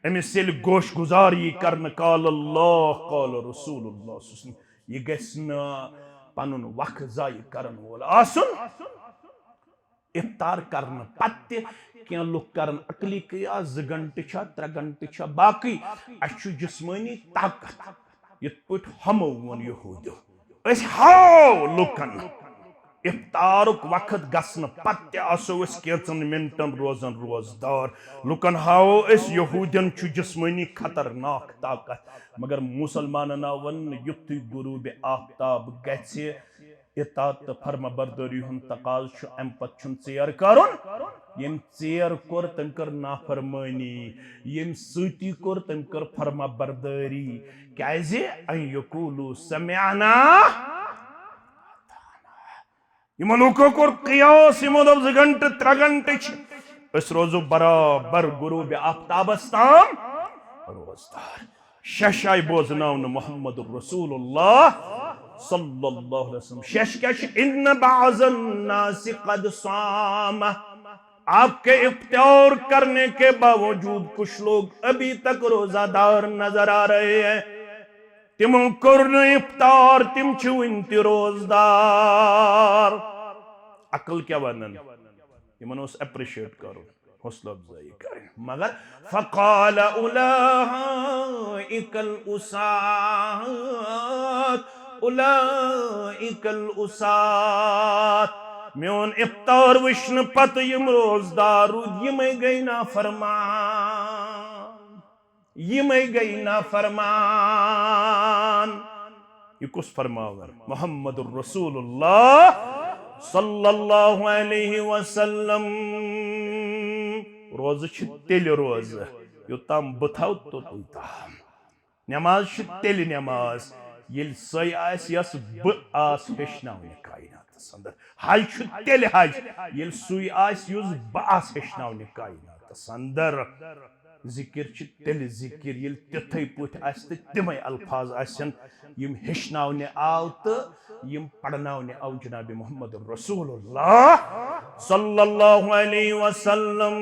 अमिस येल गोश गुजारी करन काल अल्लाह काल रसूलुल्लाह, यह गसन पनुन वक्त जाय करन वोल आसुन। इफ्तार करन पत्ते क्या लुक करन अकली किया 2 घंटे 3 घंटे बाकी अच्छु जिस्मानी ताकत यथ पट हमो वोन यहूदियो अस हाव लुकन इफ्तारुक वक्त गसन पत्ते आसो अस केचन मिनटन रोजन रोजदार, लुकन हाव अस यहूदियन छु जिस्मानी खतरनाक ताकत, मगर मुसलमानन वन युथ गुरूब आफ्ताब गछे इतात फर्मा बरदरी हुंद तकाज छु अम पत छुन चेयर करुन, यम चेयर कोर तम कर नाफरमानी, यम सूती कोर तम कर फर्मा बरदरी, क्याजे अन यकूलु समिअना। यमो लोको कोर कियास, यमो 2 घंटे 3 घंटे अस रोजो बराबर गुरूब आफ्ताबस ताम रोजदार। शशाय बोजनावन मोहम्मद रसूलुल्लाह सल्लल्लाहु अलैहि वसल्लम। शश क्या इन्न बाज़न नास क़द साम, आपके इफ्तार करने के बावजूद कुछ लोग अभी तक रोजादार नजर आ रहे हैं, तिमो कुर्न इफ्तार तिम वन रोजदार। अकल क्या वनन यमन एप्रिशिएट करो, हौसला अफजाई करें, मगर फ़क़ाल उलाइकल उसात उलाइकल उसात, म्योन इफ्तार वुश्न पत यम रोजदार यमे गई ना फरमान, यमे गई ना फरमान। ये कुछ फरमावर मोहम्मद रसूलुल्लाह सल्लल्लाहु अलैहि वसल्लम। रोज तेल रोज योताम बथाव तोताम, नमाज तेल नमाज ये सही आस यस ब आस हेचनावन कायनातस अंदर, हज तेल हज ये सुई आस युस ब आस हेचनावन कायनातस अंदर, जिक्र तेल जिक्र ये तिथै पठ आस तो तिमै अल्फाज आसन यम हेचनावन आव तो यम पढ़नावन आव जनाब मोहम्मद रसूलुल्लाह सल्लल्लाहु अलैहि वसल्लम।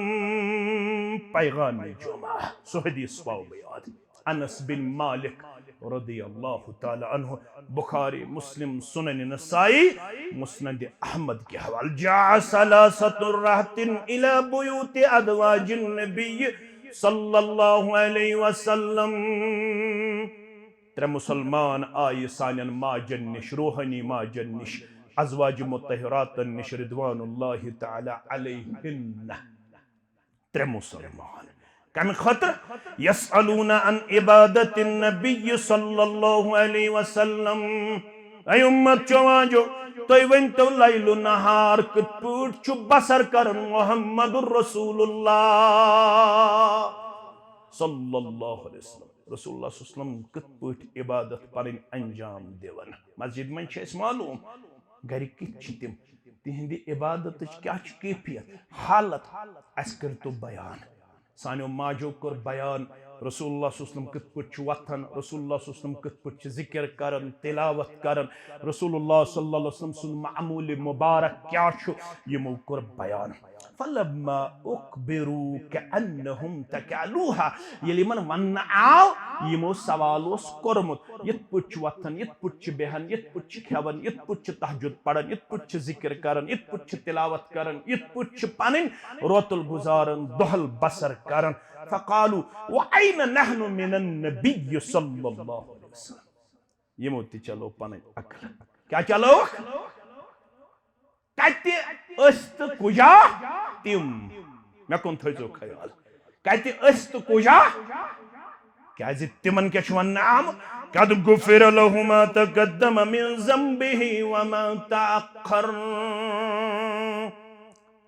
पैगाम जुमा सो हदीस पाओ याद, अनस बिन मालिक रदियल्लाहु ताला अन्हु, बुखारी मुस्लिम सुनन नसाई मुस्नद अहमद के हवाले, जा सलासतुर रहतिन इला बुयूति अदवाजिन नबी सल्लल्लाहु अलैहि वसल्लम। 3 मुसलमान आय सानन माजन निश, रूहानी माजन निश, अज़वाज मुतहरातन निश रिदवानुल्लाहि ताला अलैहिन। 3 मुसलमान कम खतर यसअलूना अन इबादतिन नबी सल्लल्लाहु अलैहि वसल्लम। ऐ उम्मत चवाजो तोय वन तो लैलु नहार कट छु बसर करन मोहम्मदुर रसूलुल्लाह सल्लल्लाहु अलैहि वसल्लम। रसूलुल्लाह सल्लल्लाहु अलैहि वसल्लम कत पट इबादत पर अंजाम देवन। मस्जिद में छे मालूम घर कित तिम तिहंदी इबादत क्या कैफियत हालत अस कर तो बयान, सानो माजो कर बयान रसूलुल्लाह सल्लल्लाहु अलैहि वसल्लम कत पट वथन, रसूलुल्लाह सल्लल्लाहु अलैहि वसल्लम कत पट जिक्र करन तिलावत करन, रसूलुल्लाह सल्लल्लाहु अलैहि वसल्लम सुन मामूल मुबारक क्या छु यमो कर बयान। फलम्मा उखबिरू कअन्नहुम तकअलूहा यलि मन वन आव यमो सवाल ओस कोरमुत यत पुछ वथन यत पुछ बेहन यत पुछ खेवन यत पुछ तहज्जुद पढ़न यत पुछ जिक्र करन यत पुछ तिलावत करन यत पुछ पनिन रोतुल गुजारन दोहल बसर करन फकालू व अयन नहनु मिनन नबी सल्लल्लाहु अलैहि वसल्लम यमो ति चलो पनिन अकल क्या चलो कति अस्त कुजा तिम मे कोन थजो ख्याल कति अस्त कुजा क्या तिमन क्या नाम कद गुफिर लहु मा तकद्दम मिन ज़म्बिही व मा तअख्खर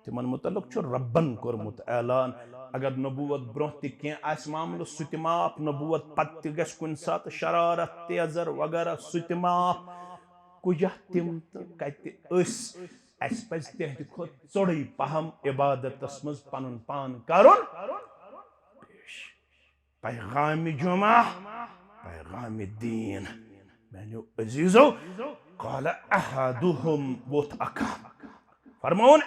तिमन मुतल्लिक छु रब्बन कोरमुत ऐलान अगर नबूवत ब्रोह ति के आस मामलो सुति माफ नबूवत पत गस कुन सात शरारत तेजर वगैरह सुति माफ कुजा तिम कति अस अस पज तेहद खुद चोड़ई पहम इबादतस मज पनुन पान करुन पैगाम जुमा पैगाम दीन मैंने अजीजो काल अहदुहुम वोत अका फरमौन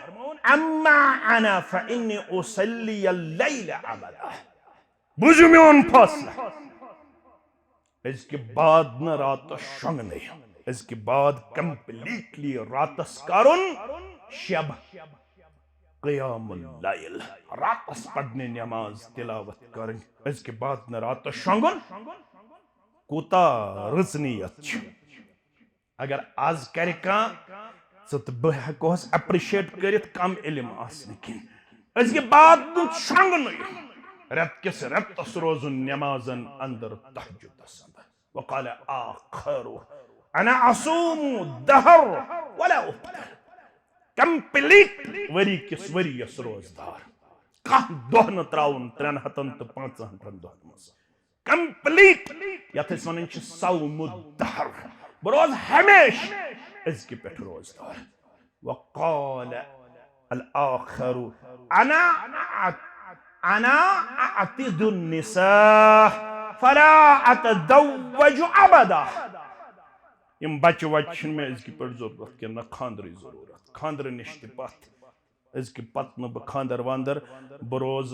अम्मा अना फइन्नी उसल्ली अल-लैल अबदा बुझु मेन फैसला इसके बाद न रात शंग नहीं इसके बाद कंप्लीटली रातस करुन शब क़ियामुल लैल रातस पढ़ने नमाज तिलावत करन इसके बाद न रात शंगुन कोता रजनियत अगर आज कर का सत बहकोस अप्रिशिएट करित कम इल्म आसने किन इसके बाद शंगुन रत किस रतस रोजुन नमाजन अंदर तहज्जुद अंदर वक़ाल आखिरु अना असूमु दहर वला उफ्तर कंप्लीट वरी किस वरी यस रोजदार कह दोह न त्राउन 300 तो 500 दोह मस कंप्लीट यथस वनन छ सौमु दहर बरोज हमेश इसके पेट रोजदार वक़ाल अल आखिरु अना अतिदु निसा फला अतज़व्वजु अबदा यम बच्चे वच्चन में इसकी पर जरूरत के न खानदरी जरूरत खानदर निश्ति पत इसकी पत न खानदर वांदर बरोज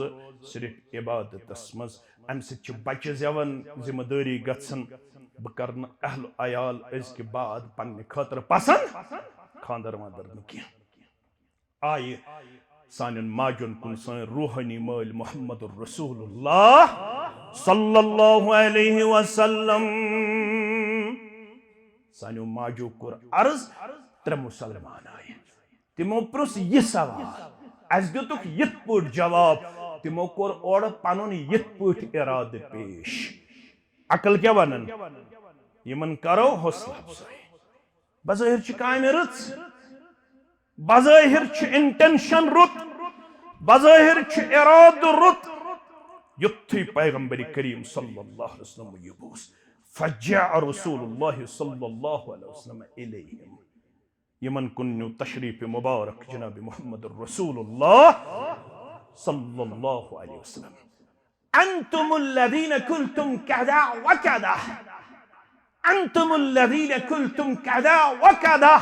सिर्फ इबादत मज अम सच बच्चे जवन जिम्मेदारी गसन बकरन अहल अयाल इसके बाद पन्ने खतर पसंद खानदर वांदर न की आए सानिन माजुन कुन सान रूहानी माल मोहम्मद रसूलुल्लाह सल्लल्लाहु अलैहि वसल्लम सानियो माजो कोर अर्ज त्रे मुसलमान आए तिमो प्रुस यह सवाल अस दुतुक यथ पट जवाब तिमो कोर और पनुन यथ पट इराद पेश अकल क्या वनन यमन करो हौसला अफजाई बज़ाहिर छ काम रुत बज़ाहिर छ इंटेंशन रुत बज़ाहिर छ इराद रुत युत्थी पैगंबर करीम सल्लल्लाहु अलैहि वसल्लम यबूस फज्जा रसूलुल्लाह सल्लल्लाहु अलैहि वसल्लम इलैहिम यमन कुन्नु तशरीफ मुबारक जनाब मोहम्मद रसूलुल्लाह सल्लल्लाहु अलैहि वसल्लम अंतुमुल लदीन कुल्तुम कदा व कदा अंतुमुल लदीन कुल्तुम कदा व कदा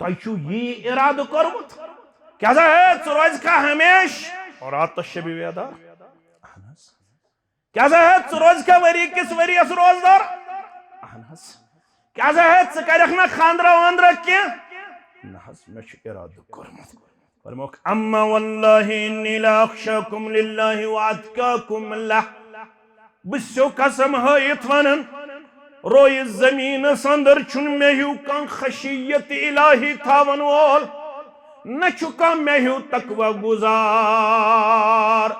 तयछु ये इरादा करमुत कदा है रोज का हमेश और आतश भी वेदा क्या है रोज का वरी किस वरी अस रोजदार क्या है करखना खानदरा वांदरा के नहस में इराद करमुत फरमोक अम्मा वल्लाहि इन्नी ला अख्शाकुम लिल्लाहि व अत्काकुम लह बिस्सो कसम है इतवनन रोय जमीन संदर चुन में हु कां खशियत इलाही थावन वोल न चुका में हु तकवा गुजार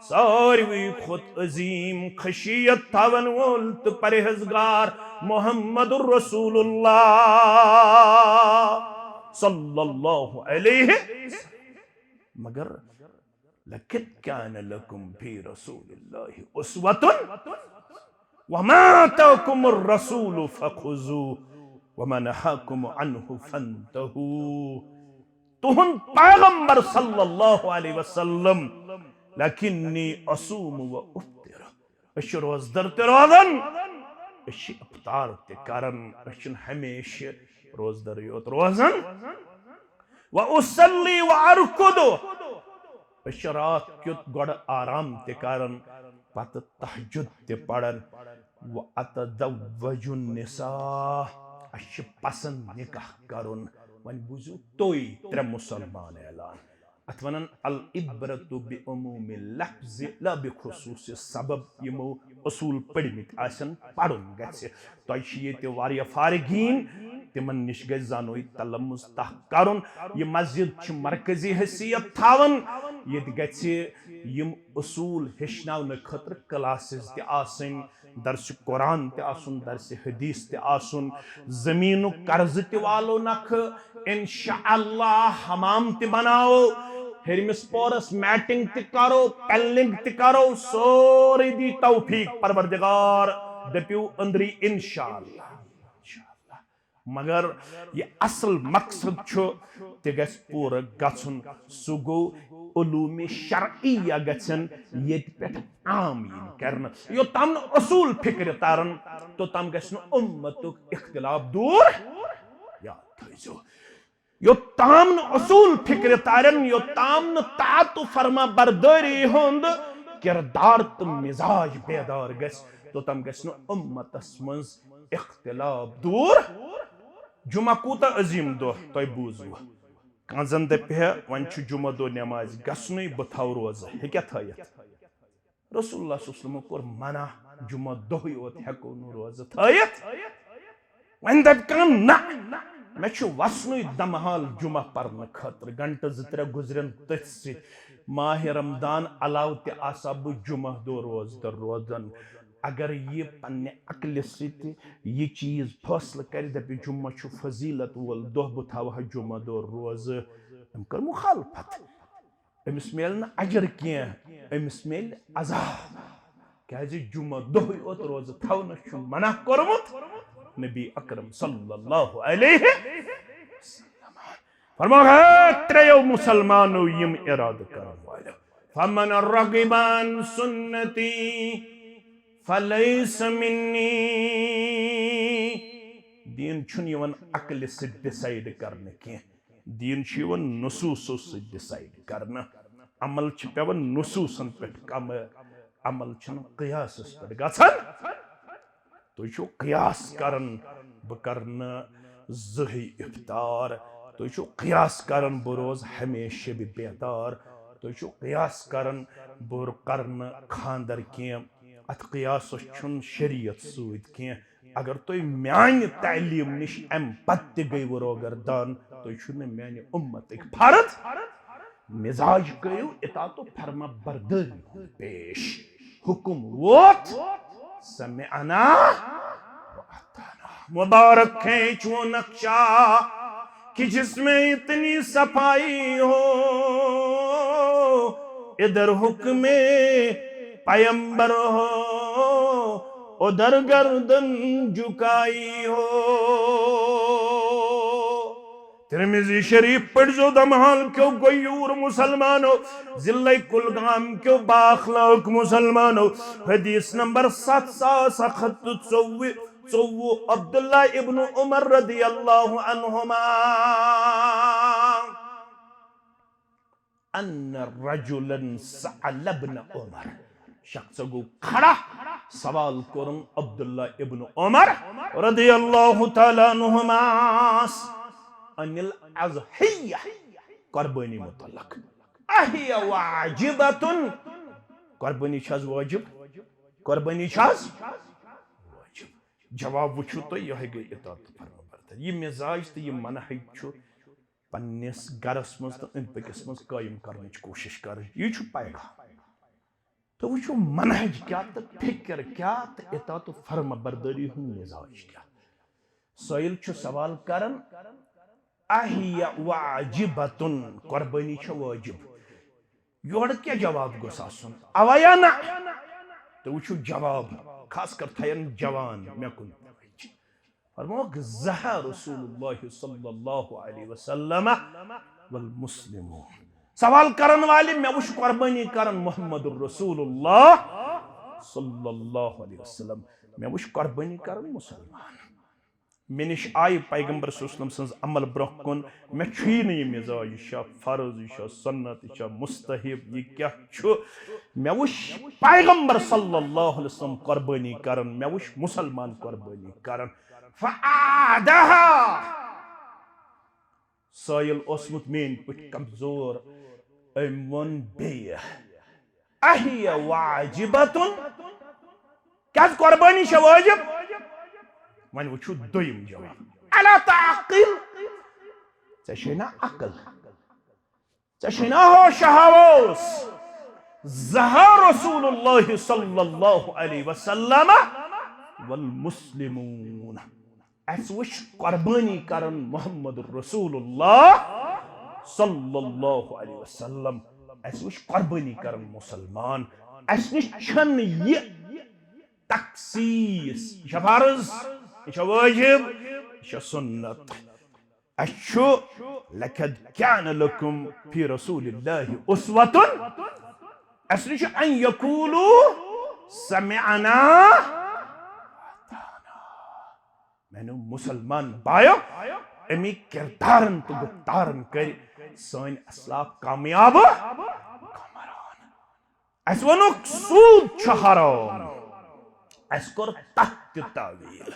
सारवी खुद अजीम खशियत थावन वोल तो परहेजगार मोहम्मदुर रसूलुल्लाह सल्लल्लाहु अलैहि मगर लक़द कान लकुम फी रसूलिल्लाहि उस्वतुन वमा आताकुमुर रसूलु फखुज़ू वमा नहाकुम अन्हु फंतहू तुहुन पैगंबर सल्लल्लाहु अलैहि वसल्लम लकिन्नी असूम व उफ्तिर अश रोज़दर ते रोज़न अश इफ्तार ते करन अश हमेश रोज़दर योत रोज़न व उसल्ली व अरकुदु रात क्युत गोड़ आराम ते करन पत तहज्जुद ते पढ़न व अतज़व्वजुन निसा अश पसंद निकाह करुन वन बुझु तोय त्रे मुसलमान ऐलान अथ वनन अल इब्रतु बि उमूमिल लफ्ज़ ला बि खुसूसिस सबब यमो उसूल पढ़मित आसन पढ़ुन गछ तोय छ ये वारिया फारगीन तिमन निश गज जानोय तलम्मुज तह करुन ये मस्जिद छ मरकजी हैसियत थावन ये गछ यम उसूल हेचनावन खतर क्लासेस ते आसन दर्स कुरान ते आसन दर्स हदीस ते आसन जमीन कर्ज ते वालो नख इंशाअल्लाह हमाम ते बनाओ हेरमिस पोरस मैटिंग ते करो पेलिंग ते करो सोरे दी तौफीक परवरदिगार दपियो अंदरी इंशाअल्लाह मगर ये असल मकसद छो ते गस पूरा गछुन सु गो उलूम शरइया गछन येत पेट आमीन करन यो तम उसूल फिक्र तारन तो तम गसन उम्मतुक इख्तिलाफ दूर याद थइजो यो तम उसूल फिक्र तारन यो तम तातु फरमा बरदरी होंद किरदार तो मिजाज बेदार गस तो तम गसन उम्मतस मंज इख्तिलाफ दूर जुमा कूता अजीम दो तोय बूजु काजन दपे वन जुमा दो नमाज गसनु बथाव रोज हेक्या थयत रसूलुल्लाह सल्लल्लाहु अलैहि वसल्लम कोर मना जुमा दो योत हेको नु रोज थयत वन दप कम ना मे छु वसनु दमहाल जुमा परन खतर घंटा जत्रे गुजरन तस माह रमदान अलाव ते आसाब जुमा दो रोज दर रोजन अगर ये पन्ने अकल सित ये चीज फैसला कर दपे जुम्मा छु फजीलत वल दो बथाव जुम्मा दो रोज हम कर मुखालफत अमिस मेल न अजर किया अमिस मेल अजाब क्याज जुम्मा दो ओत रोज थाव न छु मना करमुत नबी अकरम सल्लल्लाहु अलैहि वसल्लम फरमाया त्रेयो मुसलमानो यम इरादा करन वाले फमन रगिबान सुन्नती फलैस मिन्नी दीन छुन यवन अकल से डिसाइड करने के दीन छ यवन नसूसो से डिसाइड करना अमल छ पेवन नसूसन पे कम अमल छ क़ियास पे गछन तो छु क़ियास करन ब करन ज़ही इफ्तार तो छु क़ियास करन ब रोज हमेशा भी बेदार तो छु क़ियास करन ब करन खानदर के अत क़ियास छुन शरीयत सूद के अगर तो म्यान तालीम निश अम पत गई वो रोगरदान तो छुन म्यान उम्मत एक भारत मिजाज गयो इतातो फरमा बरदरी पेश हुकुम वोत समेअना व अताना मुबारक है जो नक्शा कि जिसमें इतनी सफाई हो इधर हुक्म पैगंबर हो उधर गर्दन झुकाई हो तिरमिज़ी शरीफ पढ़ जो दमहाल क्यों गयूर मुसलमानों जिले कुलगाम क्यों बाखलाक मुसलमानों हदीस नंबर 724 अब्दुल्ला इब्न उमर रदियल्लाहु अन्हुमा अन्न रजुलन सअल इब्न उमर शख्स को खड़ा सवाल करन अब्दुल्ला इब्न उमर रदियल्लाहु तआला अन्हुमा अनिल अज़हिया कुर्बानी मुतल्लक अहिया वाजिबतुन कुर्बानी छज वाजिब कुर्बानी छज वाजिब जवाब वुछु तो यह गई इतात फरमाबरदार ये मिजाज तो ये मनहज छु पन्निस गरस मज तो इन पकिस मज कायम करने की कोशिश कर ये छु पैगाम तो वो मनहज क्या तो फिक्र क्या तो इतात फरमाबरदारी हुन मिजाज क्या सोइल छु सवाल करन अहिया वाजिबतुन कुर्बानी छ वाजिब योड़ क्या जवाब गोस आसन अवया ना तो वो जवाब खास कर थयन जवान मे कुन फरमाओ ज़हा रसूलुल्लाह सल्लल्लाहु अलैहि वसल्लम वल मुस्लिमून सवाल करन वाले मैं उस कुर्बानी करन मुहम्मदुर रसूलुल्लाह सल्लल्लाहु अलैहि वसल्लम मैं उस कुर्बानी करन मुसलमान मे निश आई पैगंबर सल्लल्लाहु अलैहि वसल्लम अमल ब्रोह कुन मे छी न ये मिजाज यह फर्ज यह सुन्नत यह मुस्तहिब यह क्या मे वुश पैगंबर सल्लल्लाहु अलैहि वसल्लम कुर्बानी करन मे वुश मुसलमान कुर्बानी करन फआदहा साइल ओसमुत मेन पुट कमजोर अमन बे अहिया वाजिबतुन क्या कुर्बानी छ वाजिब वन वुचु दोयम जवाब अला ताकिल चशना अकल चशना होश हवास ज़हा रसूलुल्लाह सल्लल्लाहु अलैहि वसल्लम वल मुस्लिमून अस वुच कुर्बानी करन मोहम्मद रसूलुल्लाह सल्लल्लाहु अलैहि वसल्लम अस वुच कुर्बानी करन मुसलमान अस निश छन ये तखसीस यह फर्ज यह वाजिब यह सुन्नत अशु लक़द कान लकुम फी रसूलिल्लाहि उस्वतुन अस निश अन यक़ूलू समिअना मैंने मुसलमान बायो अमी किरदारन तो गुफ्तारन कर सन असलाफ कामयाब अस वनुक सूद छ हराम अस कोर तख्त तावील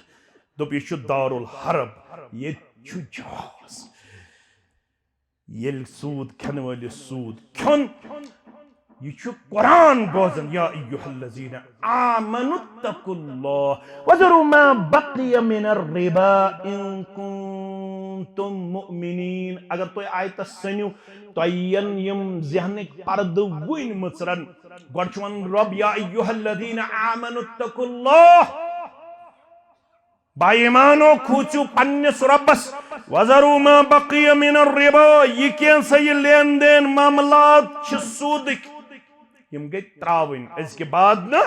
दोप यह दारुल हरब ये जवाज येल सूद खन वाले सूद खन यह कुरान बोजन या अय्युहल्लज़ीना आमनुत्तकुल्लाह वज़रू मा बक़िया मिनर रिबा इन कुंतुम मुमिनीन अगर तो आयत सन्यु तयन यम ज़हनिक पर्द वुन मचरन गडचवन रब या अय्युहल्लज़ीना आमनुत्तकुल्लाह बाईमानो खूचु पन्नस रब्बस वज़रू मा बक़िया मिनर रिबा यह कैसा ये लेन देन मामलात छ सूदिक यम गई त्रावन इसके बाद न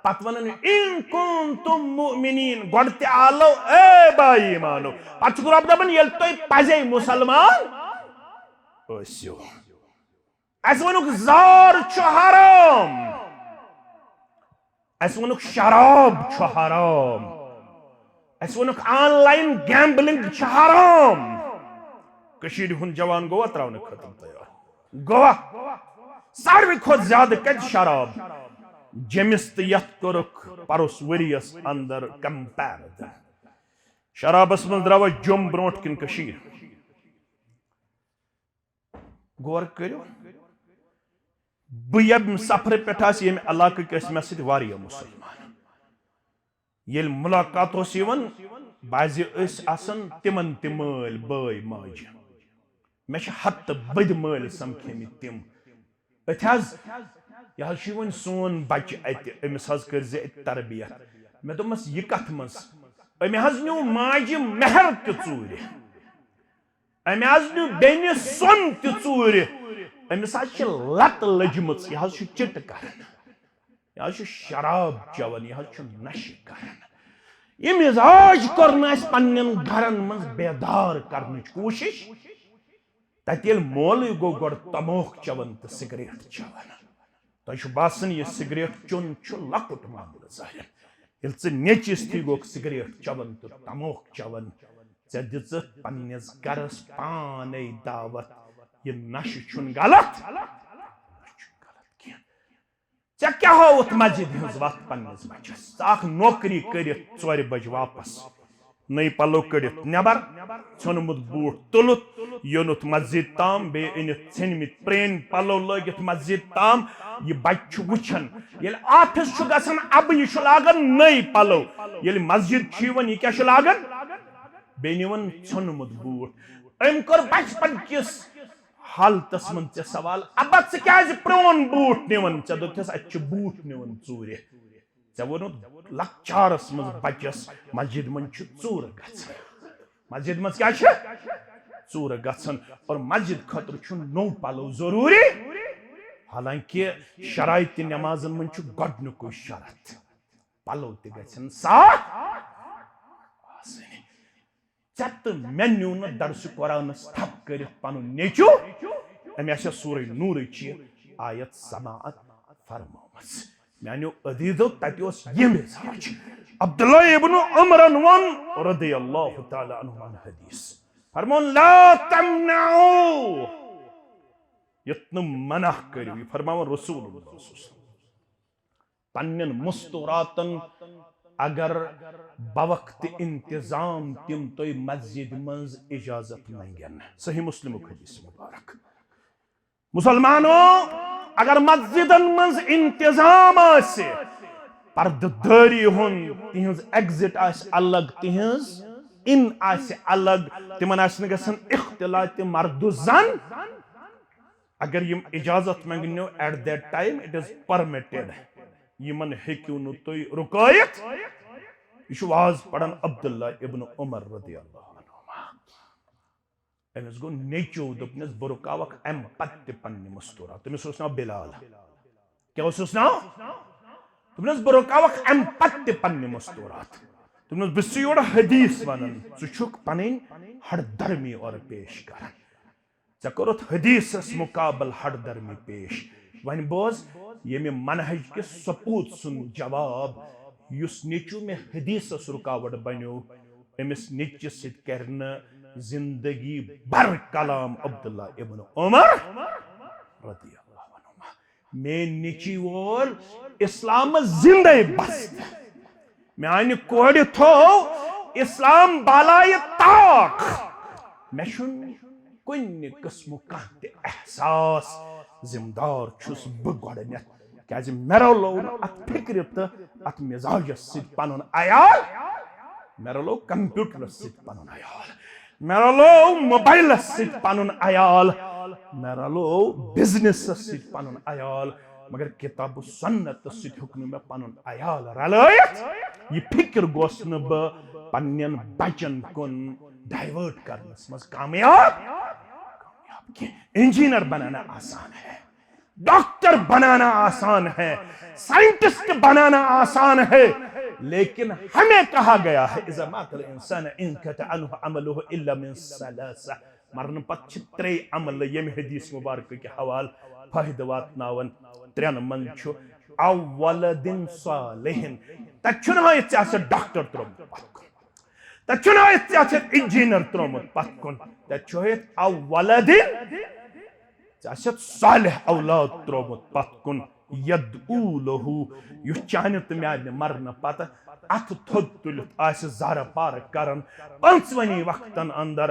पत वनन इन कुंतुम मुमिनीन गडते आलो ए बाई मानो पत रब दपन यल तोय पजे मुसलमान ओस्यो अस वनुक जार छ हराम अस वनुक शराब छ हराम अस वनुक ऑनलाइन गैम्बलिंग छ हराम कशीर हुन जवान गोवा त्रावन खत्म तैयार गोवा सारे खुद ज्यादा कत शराब जमिस तो यथ कोरुक परोस वरियस अंदर कंपेरिजन शराबस मज द्राव जुम ब्रोट किन कशीर गौर करो बब सफर पे ये इलाक मे सत्या मुसलमान ये मुलाकात बाज तिमन तल बय माज मे हत बद मल समखे तिम यह सोन बच्चे अमिस कर तरबियत मे दोपस यह कथ मज अमे न्यू माजि मेहर तूर अमे न्यू बेन सोन तूर अमिस लत लजम यह चिट कर यह शराब चवन यह नश कर यह मिजाज कर पन्न घरन मज बेदार कर कोशिश तत मोल गो गोड़ तमोख चवन तो सिगरेट चवन तुम बासन यह सिगरेट चुन लकुट मामल जाहिर ये नचिस थी गो सिगरेट चवन तो तमोख चवन ऐ दिख पन्नस गरस पाने दावत यह नश गलत ऐ क्या होत मस्जिद हज वत पन्नस बचस नौकरी कर 4 बज वापस नई पलो कड़ित नबर ोनमुत बूट तुलुत योनुत मस्जिद ताम बे अनित षनमित प्रेन पलो लगित मस्जिद ताम यह बच्च वुछन ये ऑफिस गसन अब यह लागन नई पलो ये मस्जिद यह क्या लागन बे निवन ोनमुत बूट अम कर बचपन किस हालतस मन ऐ सवाल अब क्या प्रोन बूट निवन ऐ दोपस अ बूट निवन चूर ऐ वोनुत लक्चारस मज बचस मस्जिद मन चूर मस्जिद मज क्या चूर गसन और मस्जिद खतर नो पलो जरूरी हालांकि शराइत नमाजन मन गोडनुक शरत पलो तन साफ तो मे न्यू न दरस कुरानस थप कर पन नेचू अमे सूर नूर आयत समात फरमामस मानो अदीजो तत यह मिजाज अब्दुल्ला इब्न उमर वन रदियल्लाहु ताला अन्हु हदीस फरमान ला तमनऊ यत्न मना करियो फरमान रसूलुल्लाह पन्नन मुस्तुरातन अगर बवक्त इंतजाम तिम तो मस्जिद मंज इजाजत मंगन सही मुस्लिम हदीस मुबारक मुसलमानों अगर मस्जिदन मंज इंतजाम आसे पर्ददारी हुन तिहंज एग्जिट आस अलग तिहंज इन आसे अलग तिमन आसन गसन इख्तिलात मर्द जन अगर यम इजाजत मंगनो at that time it is permitted यमन हेक्यू नु तुय रुकायत यह वाज पढ़न अब्दुल्ला इब्न उमर रदियल्लाहु अन्हुमा एमस गो नेचो दोपनस बरुकावक एम पत्ते पन्ने मस्तूरा तमिस नाव बिलाल क्या उस नाव तमिस बरुकावक एम पत्ते पन्ने मस्तूरात तमिस बिसियोड हदीस वनन सुछुक पनिन हरदर्मी और पेश करन जकरत हदीस मुकाबल हरदर्मी पेश वन बोज ये में मनहज के सपूत सुन जवाब युस नेचु में हदीस रुकावट बनो एमिस नेच सित करन जिंदगी भर कलाम अब्दुल्ला इब्न उमर रदियल्लाहु अन्हु में नेची वोल इस्लाम जिंदे बस्त मैं आने कोड थो इस्लाम बालाय ताक मैं शुन कुन किस्म का एहसास जिम्मेदार छुस बगोडन क्या मेरलो अत फिक्र तो अत मिजाज पन अयाल मेरलो कंप्यूटर पन अयाल मेरलो मोबाइल पन अयाल मेरलो बिजनेस पन अयाल मगर किताब सुन्नत हुक मे पन अयाल रलयत यह फिक्र गोस न पन्न बचन कुन डाइवर्ट करनस मज कामयाब इंजीनियर बनाना आसान है डॉक्टर बनाना आसान है साइंटिस्ट बनाना आसान है लेकिन हमें कहा गया है इज़ा मातल इंसान इनकता अन्हु अमलुहु इल्ला मिन सलासा मरन पत त्रे अमल यम हदीस मुबारक के हवाल फायदा वातनावन त्रेन मन छु अवलदिन सालिहिन तछुना इत्यास डॉक्टर त्रोम तछुना इत्यास इंजीनियर त्रोम पतकुन तछुत अवलदिन चाशत सालिह औलाद त्रोमुत पतकुन यदऊ लहु यु चानित म्यान मरन पत अथ थोद तुलित आस ज़ार पार करन पंचवनी वक्तन अंदर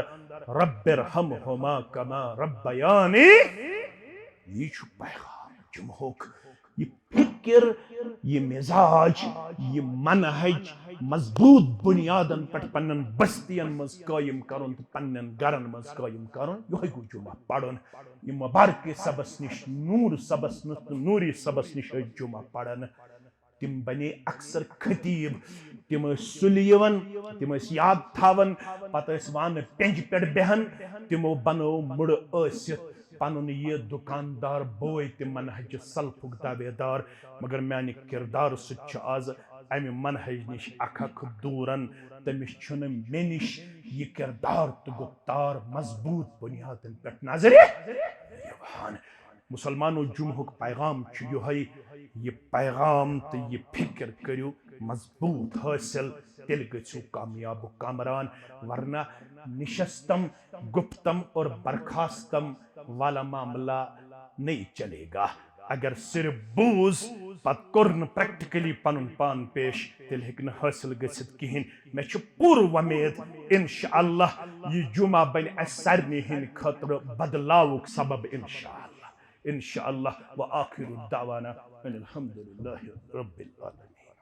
रब्बिरहमहुमा कमा रब्बयानी ये छु पैगाम जुमहुक ये फिक्र ये मिजाज ये मनहज मजबूत बुनियादन पे पन्न बस्तियन मज कायम करन तो पन्न गरन मज कायम करन यो गो जुमा पढ़न ये मुबारक सबस निश नूर सबस नूरी सबस निश जुमा पढ़न तिम बने अक्सर खतीब तिम सुलियवन तिम याद थावन पत वान पेंज पे बेहन तिमो बनो मुड़ असित पन ये दुकानदार बोय तिम मनहज सल्फुक दावेदार मगर मानि किरदार सह आज अमि मनहज निश अख दूरन तमिस मे निश यह किरदार तो गुफ्तार मजबूत बुनियादन पे नजर मुसलमानों जुमहुक पैगाम यह पैगाम तो यह फिक्र करू मजबूत हासिल तिल गो कामयाब कामरान वरना निशस्तम गुप्तम और बर्खास्तम वाला मामला नहीं चलेगा अगर सिर्फ बूज पत कोर्न प्रैक्टिकली पनुन पान पेश तिल हेक न हासिल गसित किहिन मे छु पूर्व उम्मीद इंशाअल्लाह यह जुमा बन असरनी हिन खतर बदलावुक सबब इंशाअल्लाह व आखिरु दावाना अल्हम्दुलिल्लाहि रब्बिल आलमीन।